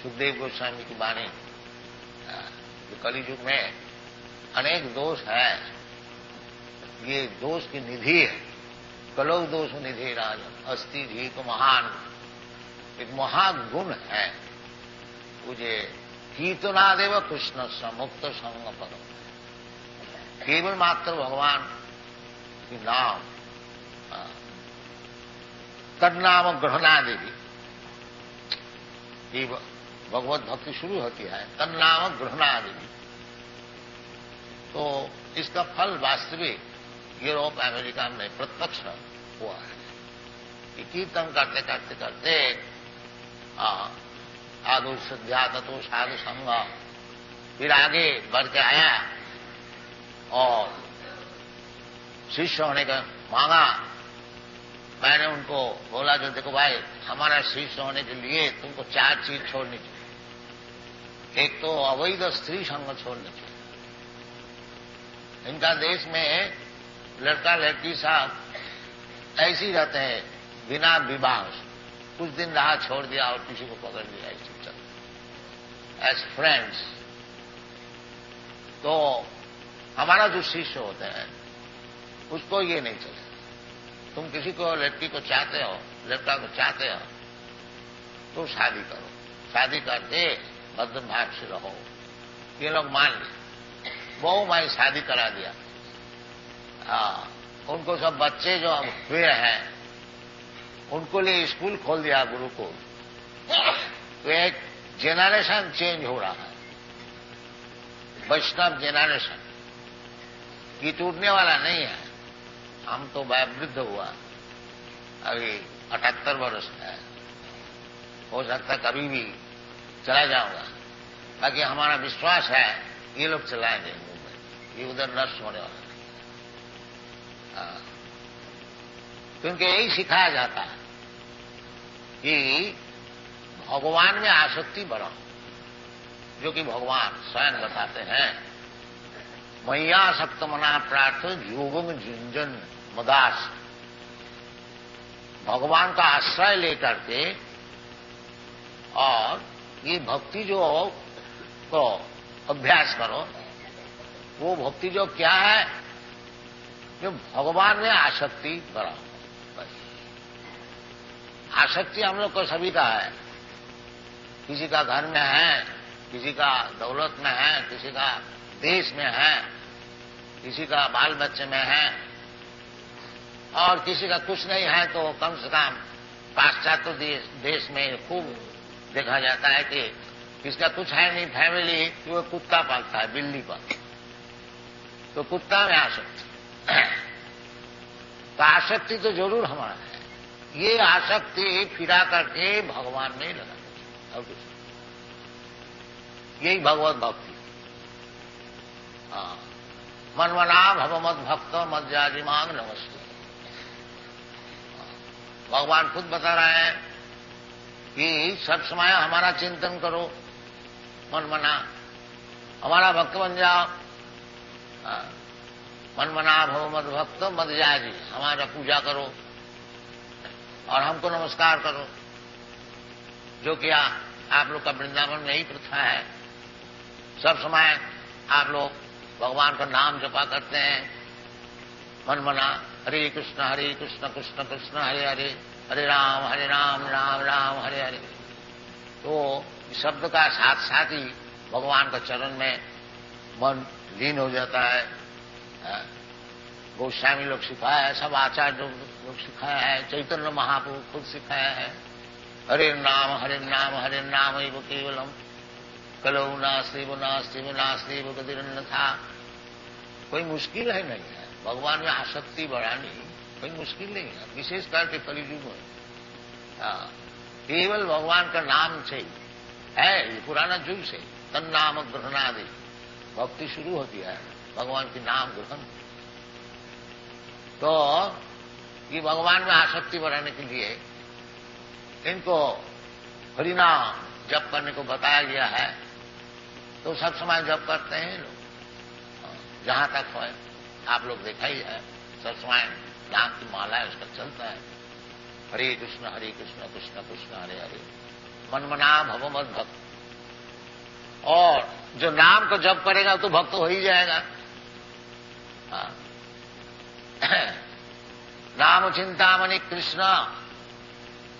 सुखदेव गोस्वामी की वाणी जो कलियुग में अनेक दोष है, ये दोष की निधि है। कलौ दोष निधि राजन अस्ति धी को महान, एक महागुण है मुझे कीर्तनादेव कृष्ण से मुक्त संग परम। केवल मात्र भगवान की नाम तन्नाम ग्रहणादेवी, ये भगवत भक्ति शुरू होती है तन्नाम ग्रहणादेवी। तो इसका फल वास्तविक यूरोप अमेरिका में प्रत्यक्ष हुआ है कि कीर्तन करते करते करते आदो श्रद्धा तत्व साधु संग, फिर आगे बढ़ के आया और शिष्य होने का मांगा। मैंने उनको बोला जो देखो भाई हमारा शिष्य होने के लिए तुमको 4 चीज छोड़नी चाहिए। एक तो अवैध स्त्री संग छोड़नी चाहिए। इनका देश में लड़का लड़की साहब ऐसे ही रहते हैं बिना विवाह से। कुछ दिन रहा, छोड़ दिया और किसी को पकड़ लिया, ऐसे चलते एज फ्रेंड्स। तो हमारा जो शिष्य होते हैं उसको ये नहीं चले। तुम किसी को लड़की को चाहते हो, लड़का को चाहते हो, तो शादी करो, शादी करके भद्र भाव से रहो। ये लोग मान लिए, वो मैं शादी करा दिया। उनको सब बच्चे जो हुए हैं उनको लिए स्कूल खोल दिया, गुरुकुल। तो एक जेनरेशन चेंज हो रहा है, वैष्णव जेनरेशन। ये टूटने वाला नहीं है। हम तो वृद्ध हुआ, अभी 78 वर्ष है, हो सकता है कभी भी चला जाऊंगा। बाकी हमारा विश्वास है ये लोग चलाएंगे मूवमेंट, ये उधर नष्ट होने वाला है। क्योंकि यही सिखाया जाता है कि भगवान में आसक्ति बढ़ाओ, जो कि भगवान स्वयं बताते हैं, मैया सक्त मना प्रार्थ योगम झुंझन मदास। भगवान का आश्रय लेकर के और ये भक्ति जो को अभ्यास करो, वो भक्ति जो क्या है, जो भगवान में आसक्ति बढ़ाओ। बस आसक्ति हम लोग को सभी का है। किसी का घर में है, किसी का दौलत में है, किसी का देश में है, किसी का बाल बच्चे में है, और किसी का कुछ नहीं है तो कम से कम पाश्चात्य देश में खूब देखा जाता है कि किसका कुछ है नहीं फैमिली, वो कुत्ता पालता है, बिल्ली पालता है, तो कुत्ता में आसक्ति। तो आसक्ति तो जरूर हमारा है। ये आसक्ति फिरा करके भगवान में लगा और कुछ, यही भगवत भक्ति। मनमना भव मद भक्त मद जाजिमान नमस्ते। भगवान खुद बता रहे हैं कि सब समय हमारा चिंतन करो, मनमना हमारा भक्त बन जाओ। मनमना भव मद भक्त मद जाजी, हमारा पूजा करो और हमको नमस्कार करो। जो कि आप लोग का वृंदावन में यही प्रथा है। सब समय आप लोग भगवान का नाम जपा करते हैं, मनमना हरे कृष्ण कृष्ण कृष्ण हरे हरे, हरे राम राम राम हरे हरे। तो इस शब्द का साथ साथ ही भगवान का चरण में मन लीन हो जाता है। गोस्वामी लोग सिखाया है, सब आचार्य लोग सिखाया है, चैतन्य महाप्रभु खुद सिखाया है। हरे नाम हरे नाम एव केवलम कलौ नास्ति गतिरन्न था। कोई मुश्किल है नहीं है भगवान में आसक्ति बढ़ानी, कोई मुश्किल नहीं है, विशेष करके कलियुग में। केवल भगवान का नाम से है, ये पुराना युग से तन्नाम ग्रहणादि भक्ति शुरू होती है, भगवान के नाम ग्रहण। तो ये भगवान में आसक्ति बढ़ाने के लिए इनको हरिनाम जप करने को बताया गया है। तो सब समय जप करते हैं लोग, जहां तक है आप लोग देखा ही है, सब समय नाम की माला है उसका चलता है। हरे कृष्ण कृष्ण कृष्ण हरे हरे, मनमना भव मद भक्त। और जो नाम को जप करेगा तो भक्त हो ही जाएगा। नाम चिंतामणि कृष्ण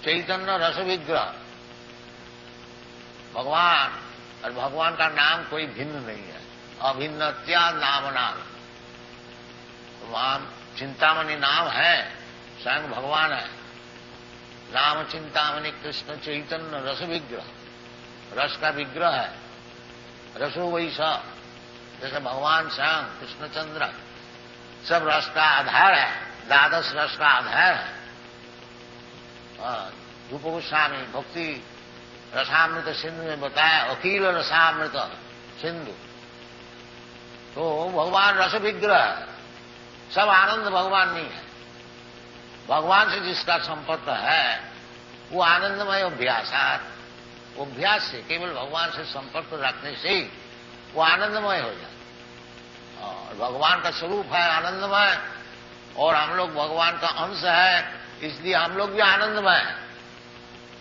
चैतन्य रस विग्रह। भगवान और भगवान का नाम कोई भिन्न नहीं है, अभिन्नत्या नाम नाम। तो चिंतामणि नाम है, स्वयं भगवान है। नाम चिंतामणि कृष्ण चैतन्य रस विग्रह, रस का विग्रह है। रसो वैसा, जैसे भगवान स्वयं कृष्णचंद्र सब रस का आधार है, द्वादश रस का आधार है। रूप गोस्वामी भक्ति रसामृत सिंधु में बताया, अखिल रसामृत सिंधु। तो भगवान रस विग्रह है, सब आनंद भगवान नहीं है। भगवान से जिसका संपर्क है वो आनंदमय अभ्यास, वो अभ्यास से केवल भगवान से संपर्क रखने से ही वो आनंदमय हो जाए। और भगवान का स्वरूप है आनंदमय, और हम लोग भगवान का अंश है, इसलिए हम लोग भी आनंदमय हैं।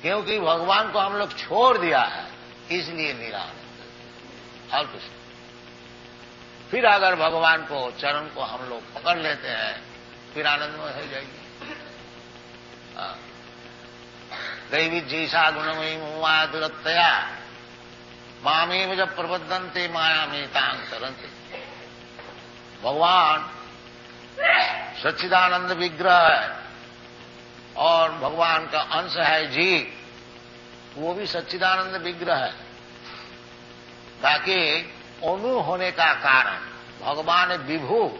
क्योंकि भगवान को हम लोग छोड़ दिया है, इसलिए निरानंद। और कुछ फिर अगर भगवान को चरण को हम लोग पकड़ लेते हैं, फिर आनंदमय हो जाएगी। दैवी जैसा गुणमयी मुआ दुरत्तया मामेव जब प्रबद्धन्ते माया में तांग तरंते। भगवान सच्चिदानंद विग्रह है और भगवान का अंश है जीव, वो भी सच्चिदानंद विग्रह है। ताकि अणु होने का कारण भगवान विभु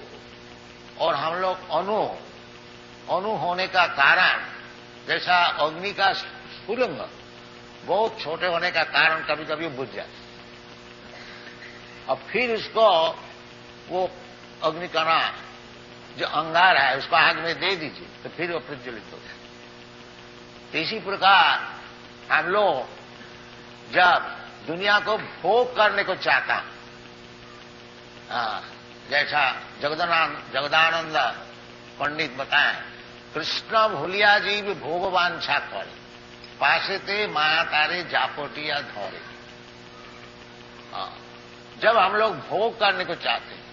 और हम लोग अणु होने का कारण, जैसा अग्नि का स्फुलिंग बहुत छोटे होने का कारण कभी कभी बुझ जाए, अब फिर उसको वो अग्नि कणा जो अंगार है उसको आग में दे दीजिए तो फिर वो प्रज्वलित हो जाए। तो इसी प्रकार हम लोग जब दुनिया को भोग करने को चाहता, जैसा जगदानंद पंडित बताएं, कृष्ण भूलिया जी भी भोगवांछा करे, पासे ते माया तारे जापोटिया धौरे। जब हम लोग भोग करने को चाहते हैं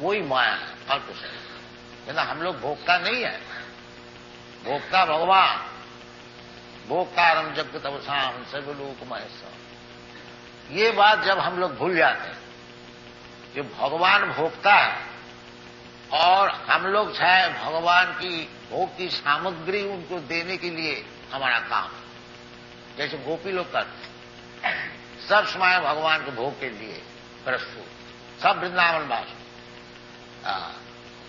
वही माया है और कुछ नहीं। ना हम लोग भोगता नहीं है, भोगता भगवान। भोगकारम जगतवसाम सर्वलोक महेश्वर। ये बात जब हम लोग भूल जाते हैं कि भगवान भोगता है और हम लोग चाहे भगवान की भोग की सामग्री उनको देने के लिए हमारा काम, जैसे गोपी लोग करते हैं, सब समय भगवान के भोग के लिए प्रस्तुत, सब वृंदावनवासी।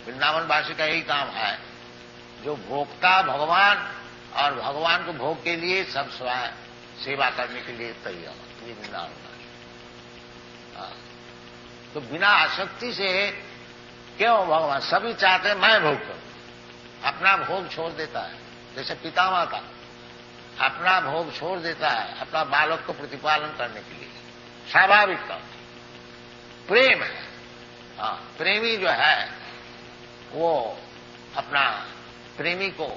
वृंदावनवासी का यही काम है, जो भोगता भगवान और भगवान को भोग के लिए सब स्वयं सेवा करने के लिए तैयार, ये वृंदावनवासी। तो बिना आसक्ति से क्यों भगवान सभी चाहते हैं मैं भोग करूं, अपना भोग छोड़ देता है। जैसे पिता माता अपना भोग छोड़ देता है अपना बालक को प्रतिपालन करने के लिए, स्वाभाविक तौर प्रेम है। प्रेमी जो है वो अपना प्रेमी को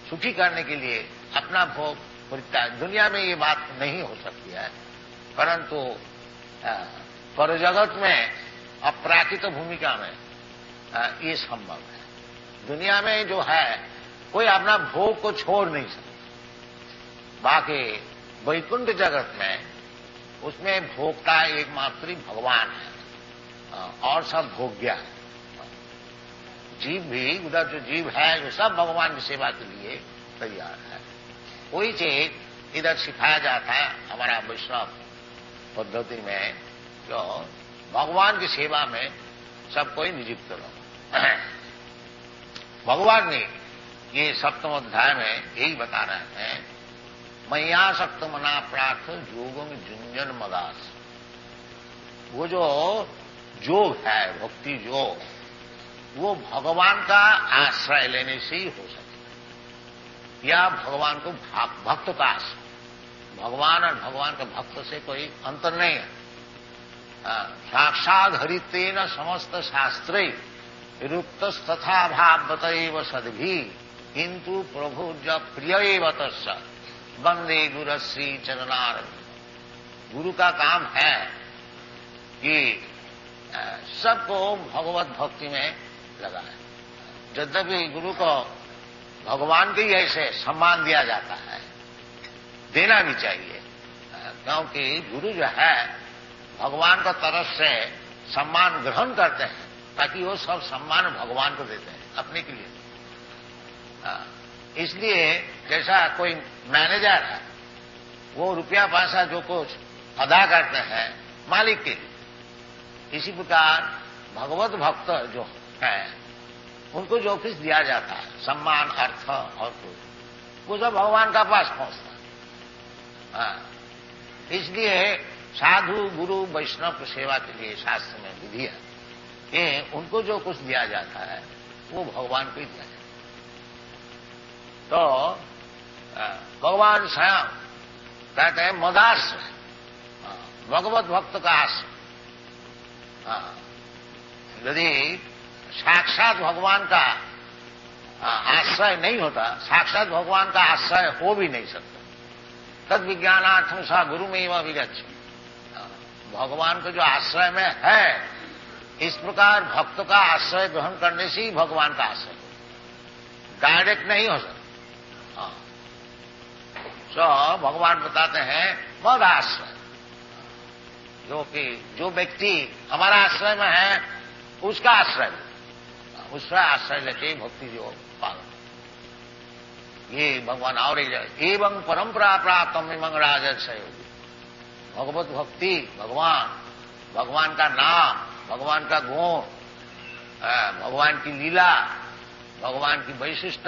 सुखी करने के लिए अपना भोग परित्याग। दुनिया में ये बात नहीं हो सकती है, परंतु परजगत में अपराकृत भूमिका में ये संभव है। दुनिया में जो है कोई अपना भोग को छोड़ नहीं सकता। बाकी वैकुंठ जगत में उसमें भोगता एकमात्र भगवान है और सब भोग्य है। जीव भी उधर जो जीव है वो सब भगवान की सेवा के लिए तैयार है। वही चीज इधर सिखाया जाता है हमारा वैष्णव पद्धति में, जो भगवान की सेवा में सब कोई नियुक्त रहो। भगवान ने ये सप्तम अध्याय में यही बता रहे हैं, मैया सक्त मना प्रार्थ योगम जुंजन मदास। वो जो योग है भक्ति योग, वो भगवान का आश्रय लेने से ही हो सकता, या भगवान को भक्त का आश्रय। भगवान और भगवान का भक्त से कोई अंतर नहीं है। साक्षात हरितेन समस्त शास्त्रे रुक्तस्तथा भावतैव सद्भि किंतु प्रभु जब प्रिय तस् वंदे गुरु श्री चरणारविंद। गुरु का काम है कि सबको भगवत भक्ति में लगाए। यद्यपि गुरु को भगवान के ही ऐसे सम्मान दिया जाता है, देना भी चाहिए, क्योंकि गुरु जो है भगवान का तरफ से सम्मान ग्रहण करते हैं, ताकि वो सब सम्मान भगवान को देते हैं, अपने के लिए। इसलिए जैसा कोई मैनेजर है वो रुपया पैसा जो कुछ अदा करते हैं मालिक के लिए, इसी प्रकार भगवत भक्त जो है उनको जो कुछ दिया जाता है सम्मान अर्थ और कुछ, वो सब भगवान का पास पहुंचता है। इसलिए साधु गुरु वैष्णव की सेवा के लिए शास्त्र में विधि है कि उनको जो कुछ दिया जाता है वो भगवान को ही दिया जाता है। तो भगवान स्वयं कहते हैं मदाश्रय, भगवत भक्त का आश्रय। यदि साक्षात भगवान का आश्रय नहीं होता, साक्षात भगवान का आश्रय हो भी नहीं सकता। तद विज्ञानार्थम सा गुरु में वह विगच्छ, भगवान को जो आश्रय में है, इस प्रकार भक्त का आश्रय ग्रहण करने से ही भगवान का आश्रय हो, डायरेक्ट नहीं हो सकता। तो भगवान बताते हैं मद आश्रय, जो व्यक्ति हमारा आश्रय में है उसका आश्रय, उसका आश्रय लेके भक्ति जो पालन, ये भगवान और एवं परंपरा प्राप्त इमं राजर्षय, भगवत भक्ति, भगवान का नाम, भगवान का गुण, भगवान की लीला, भगवान की वैशिष्ट,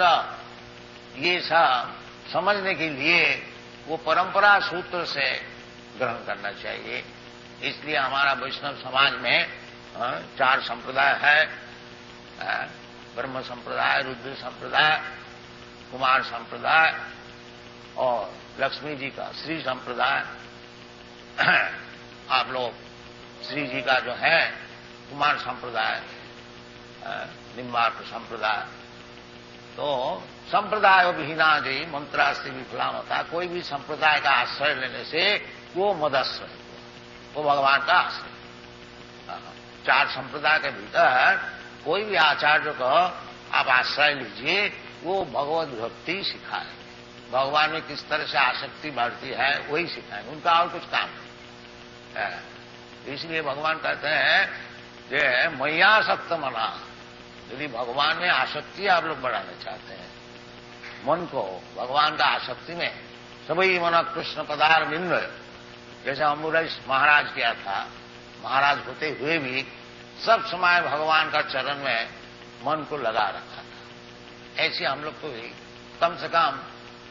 ये सब समझने के लिए वो परंपरा सूत्र से ग्रहण करना चाहिए। इसलिए हमारा वैष्णव समाज में 4 संप्रदाय है, ब्रह्म संप्रदाय, रुद्र संप्रदाय, कुमार संप्रदाय और लक्ष्मी जी का श्री संप्रदाय। आप लोग श्री जी का जो है कुमार संप्रदाय, निम्बार्क संप्रदाय। तो संप्रदाय विहीना जी मंत्रास्ति विफलाम होता, कोई भी संप्रदाय का आश्रय लेने से वो मदाश्रय, वो भगवान का आश्रय। 4 संप्रदाय के भीतर कोई भी आचार्य को आप आश्रय लीजिए, वो भगवत भक्ति सिखाए, भगवान में किस तरह से आसक्ति बढ़ती है वही सिखाए, उनका और कुछ काम नहीं। इसलिए भगवान कहते हैं कि मैयासक्त मना, यदि भगवान में आसक्ति आप लोग बढ़ाना चाहते हैं, मन को भगवान का आसक्ति में, सभी मन कृष्ण पदार बिंद, जैसे अम्बुरेश महाराज किया था, महाराज होते हुए भी सब समय भगवान का चरण में मन को लगा रखा था। ऐसे हम लोग को भी कम से कम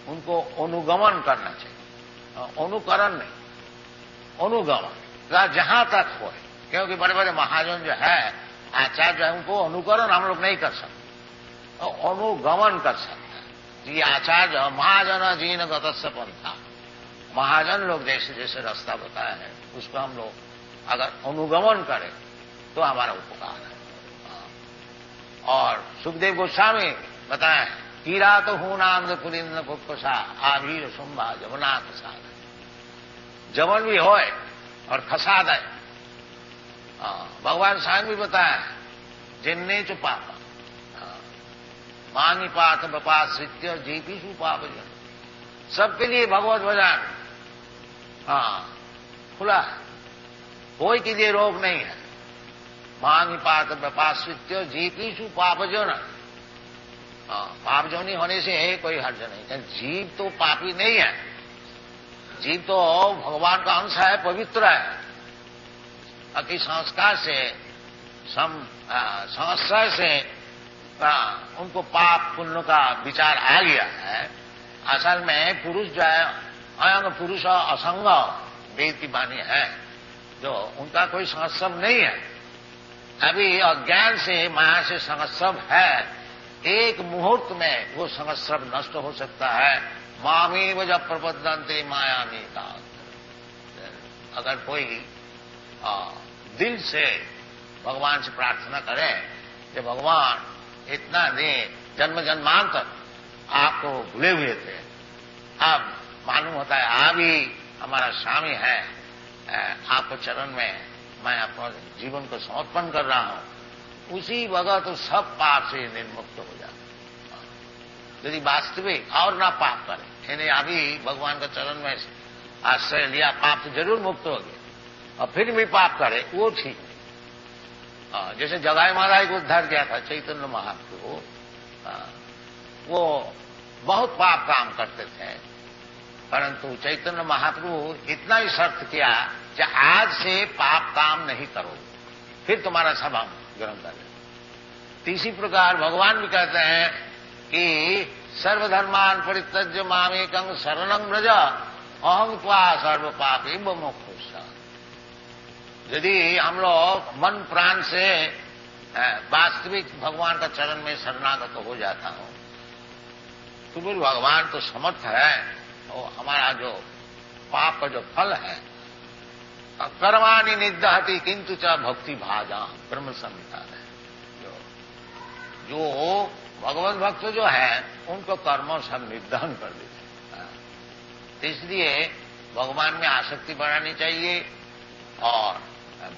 उनको अनुगमन करना चाहिए, अनुकरण नहीं, अनुगमन जहां तक हो। क्योंकि बड़े बड़े महाजन जो है, आचार्य जो है, उनको अनुकरण हम लोग नहीं कर सकते, अनुगमन कर सकते हैं। ये आचार्य महाजन जीन गतस्य पंथा, महाजन लोग जैसे जैसे रास्ता बताया है उसको हम लोग अगर अनुगमन करें तो हमारा उपकार है। और सुखदेव गोस्वामी बताए, कीरा तो हूं नाम पुलिंद पुष्पसा आभीर शुंभा जमुना खसाद, जमन भी होए और खसाद है। भगवान साहब भी बताया, जिन्ने चु पापा मांगी पाठ बपाश्रित्य जीपीशु पाप जन, सबके लिए भगवत भजन खुला है, कोई के लिए रोग नहीं है। मांगी पाठ बपाश्रित्य जीपीशु पाप जन, पाप जोनी होने से है कोई हर्ज नहीं, जीव तो पापी नहीं है, जीव तो भगवान का अंश है, पवित्र है। अति संस्कार से संस्कार से उनको पाप पुण्य का विचार आ गया है। असल में पुरुष जो है अयंग पुरुष असंग वेद की वाणी है, जो उनका कोई संस्कार नहीं है। अभी अज्ञान से माया से संस्कार है, एक मुहूर्त में वो संस्कार नष्ट हो सकता है। मामेव जब प्रबद्धन्ते मायामी का, अगर कोई दिल से भगवान से प्रार्थना करें कि भगवान इतना दिन जन्म जन्मांतर आपको भूले हुए थे, अब मालूम होता है आप ही हमारा स्वामी है, आपको चरण में मैं अपना जीवन को समर्पण कर रहा हूं, उसी वक्त तो सब पाप से निर्मुक्त हो जाता। यदि वास्तविक और ना पाप करें, यानी अभी भगवान का चरण में आश्रय लिया, पाप तो जरूर मुक्त हो गया, और फिर भी पाप करे वो ठीक नहीं। जैसे जगाई माराई को उद्धार किया था चैतन्य महाप्रभु, वो बहुत पाप काम करते थे, परंतु चैतन्य महाप्रभु इतना ही शर्त किया कि आज से पाप काम नहीं करो, फिर तुम्हारा सब हम ग्रहण कर लें। इसी प्रकार भगवान भी कहते हैं कि सर्वधर्मान परित्यज्य मामेकं शरणं व्रज अहं त्वा सर्व पापी मोक्षयिष्यामि। यदि हम लोग मन प्राण से वास्तविक भगवान का चरण में शरणागत हो जाता हूं, तो फिर भगवान तो समर्थ है, और हमारा जो पाप का जो फल है, कर्माणि निदहति किंतु च भक्ति भाजा, ब्रह्म संहिता है, जो जो भगवत भक्त जो है उनको कर्मों से हम निर्धारण कर देते हैं। तो इसलिए भगवान में आसक्ति बढ़ानी चाहिए और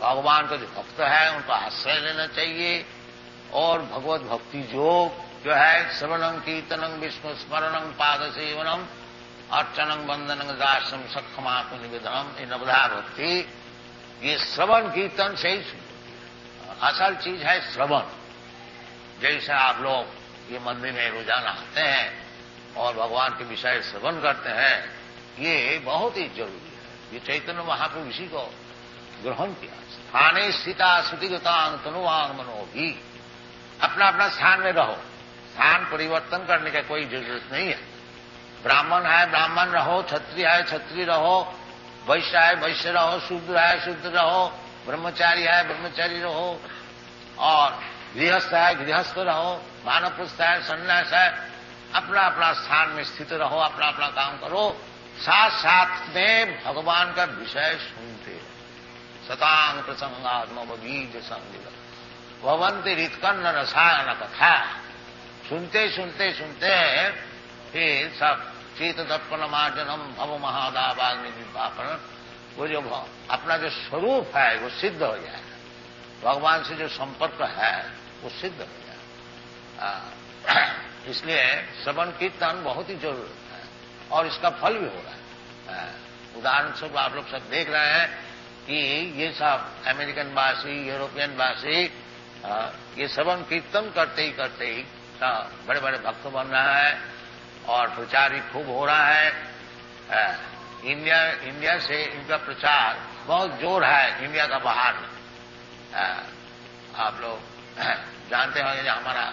भगवान का जो भक्त है उनको आश्रय लेना चाहिए। और भगवत भक्ति जो है श्रवणं कीर्तनं विष्णु स्मरणं पाद सेवनम अर्चनं वंदनं दासम सक्षमात्म निवेदनम, ये नवधा भक्ति, ये श्रवण कीर्तन से ही असल चीज है श्रवण। जैसे आप लोग ये मंदिर में रोजाना आते हैं और भगवान के विषय श्रवण करते हैं, ये बहुत ही जरूरी है। ये चैतन्य महाप्रभु इसी को ग्रहण किया। स्थाने स्थिता श्रुतिगतांग तनुवांग मनोभी, अपना अपना स्थान में रहो, स्थान परिवर्तन करने का कोई जरूरत नहीं है। ब्राह्मण है ब्राह्मण रहो, क्षत्रिय है क्षत्रिय रहो, वैश्य है वैश्य रहो, शूद्र है शूद्र रहो, ब्रह्मचारी है ब्रह्मचारी रहो, और गृहस्थ है गृहस्थ रहो, वानप्रस्थ है सन्यास है, अपना अपना स्थान में स्थित रहो, अपना अपना काम करो, साथ साथ में भगवान का विषय सुनते रहो। सतांग प्रसंगात्म बीज संग भवंती रितकन्न रसायन कथा, सुनते सुनते सुनते फिर सब चेत दर्पण मार्जनम भव महादावाग्नि पापन, वो जो अपना जो स्वरूप है वो सिद्ध हो जाए, भगवान से जो संपर्क है वो सिद्ध हो जाए। इसलिए श्रवण कीर्तन बहुत ही जरूरत है और इसका फल भी हो रहा है। उदाहरण स्वरूप आप लोग सब देख रहे हैं कि ये सब अमेरिकन वासी यूरोपियन वासी ये श्रवण कीर्तन करते ही बड़े बड़े भक्त बन रहा है और प्रचार भी खूब हो रहा है। इंडिया से इनका प्रचार बहुत जोर है इंडिया का बाहर में। आप लोग जानते होंगे कि हमारा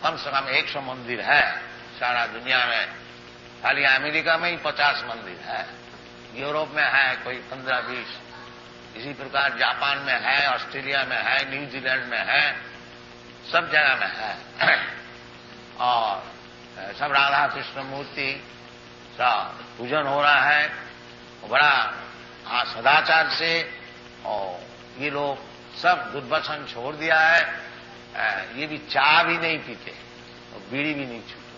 कम से कम 100 मंदिर है सारा दुनिया में, खाली अमेरिका में ही 50 मंदिर है, यूरोप में है कोई 15-20, इसी प्रकार जापान में है, ऑस्ट्रेलिया में है, न्यूजीलैंड में है, सब जगह में है। और सब राधा कृष्ण मूर्ति सब पूजन हो रहा है बड़ा सदाचार से, और ये लोग सब दुर्व्यसन छोड़ दिया है। ये भी चाय भी नहीं पीते और बीड़ी भी नहीं छूते,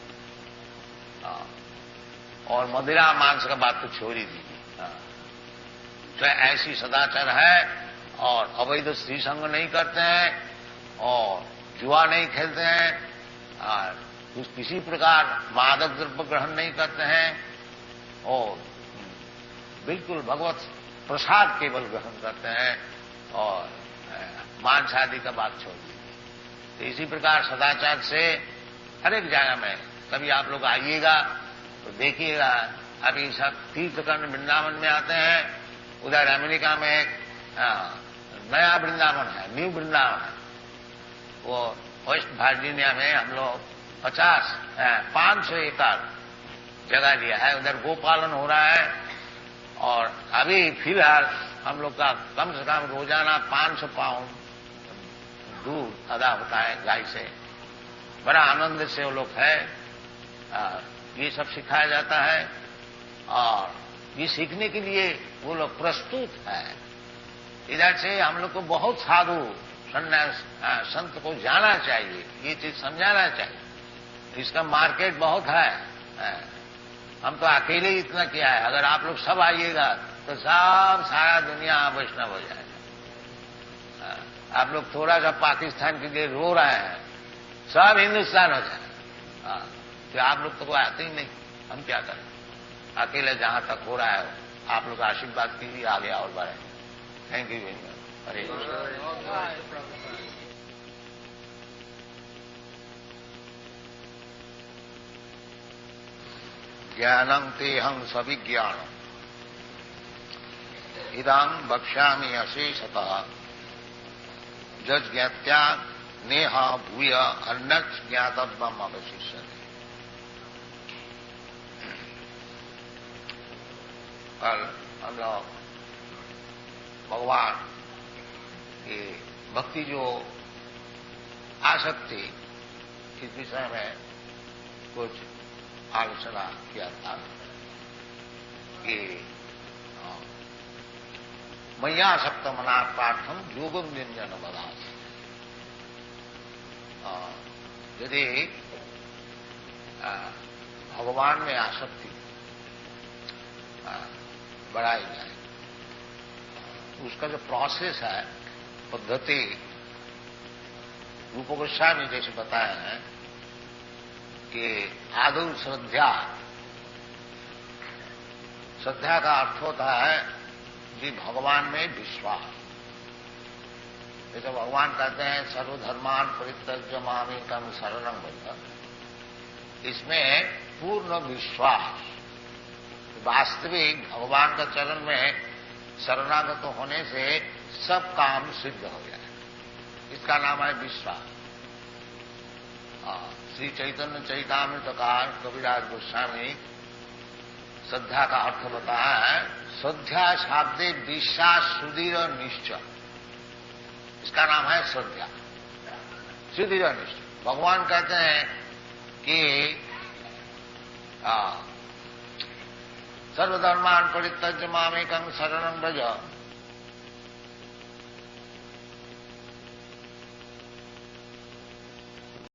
और मदिरा मांस का बात तो छोड़ ही दीजिए। तो ऐसी सदाचार है, और अवैध स्त्री संग नहीं करते हैं और जुआ नहीं खेलते हैं और किसी प्रकार मादक द्रव्य ग्रहण नहीं करते हैं और बिल्कुल भगवत प्रसाद केवल ग्रहण करते हैं और मांस आदि का बात छोड़ दीजिए। तो इसी प्रकार सदाचार से हर एक जगह में कभी आप लोग आइएगा तो देखिएगा। अभी सब तीर्थकंड वृंदावन में आते हैं, उधर अमेरिका में एक नया वृंदावन है, न्यू वृंदावन है, वो वेस्ट वर्जीनिया में हम लोग 500 एकड़ जगह लिया है, उधर गोपालन हो रहा है। और अभी फिलहाल हम लोग का कम से कम रोजाना 500 पाउंड दूध अदा होता है गाय से, बड़ा आनंद से वो लोग है। ये सब सिखाया जाता है और ये सीखने के लिए वो लोग प्रस्तुत है। इधर से हम लोग को बहुत साधु सन्यास संत को जाना चाहिए, ये चीज समझाना चाहिए। इसका मार्केट बहुत है, हम तो अकेले ही इतना किया है। अगर आप लोग सब आइएगा तो सब सारा दुनिया वैष्णव हो जाएगा। आप लोग थोड़ा सा पाकिस्तान के लिए रो रहे हैं, सब हिंदुस्तान हो जाएगा। तो आप लोग तो कोई आते ही नहीं, हम क्या करें? अकेले जहां तक हो रहा है आप लोग आशीर्वाद कीजिए, आगे और बढ़े। Thank you very much. Hare Krishna. ज्ञानं तेहं सविज्ञानम् इदं वक्ष्यामि अशेषतः जज्ञात्या नेह भूय अन्यत् ज्ञातव्यम् अवशिष्यते। कल हम लोग भगवान की भक्ति जो आसक्ति इस विषय में कुछ आलोचना किया था कि मैया सप्तमनाथ पाठम योगम व्यंजन बदास। यदि भगवान में आसक्ति बढ़ाई जाए, उसका जो प्रोसेस है, पद्धति, रूप गोस्वामी जैसे बताए हैं कि आदौ श्रद्धा, श्रद्धा का अर्थ होता है जी भगवान में विश्वास। जैसे भगवान कहते हैं सर्वधर्मान परित्यज्य मामेकं शरणं व्रज, इसमें पूर्ण विश्वास, वास्तविक भगवान का चरण में शरणागत होने से सब काम सिद्ध हो जाए, इसका नाम है विश्वास। श्री चैतन्य चैतामृत का कविराज गोस्वामी श्रद्धा का अर्थ बताया है, श्रद्धा शाब्दे विश्वास सुदृढ़ निश्चय, इसका नाम है श्रद्धा, सुदृढ़ निश्चय। भगवान कहते हैं कि सर्वधर्मान परित्यज्य मामेकं शरणं व्रज,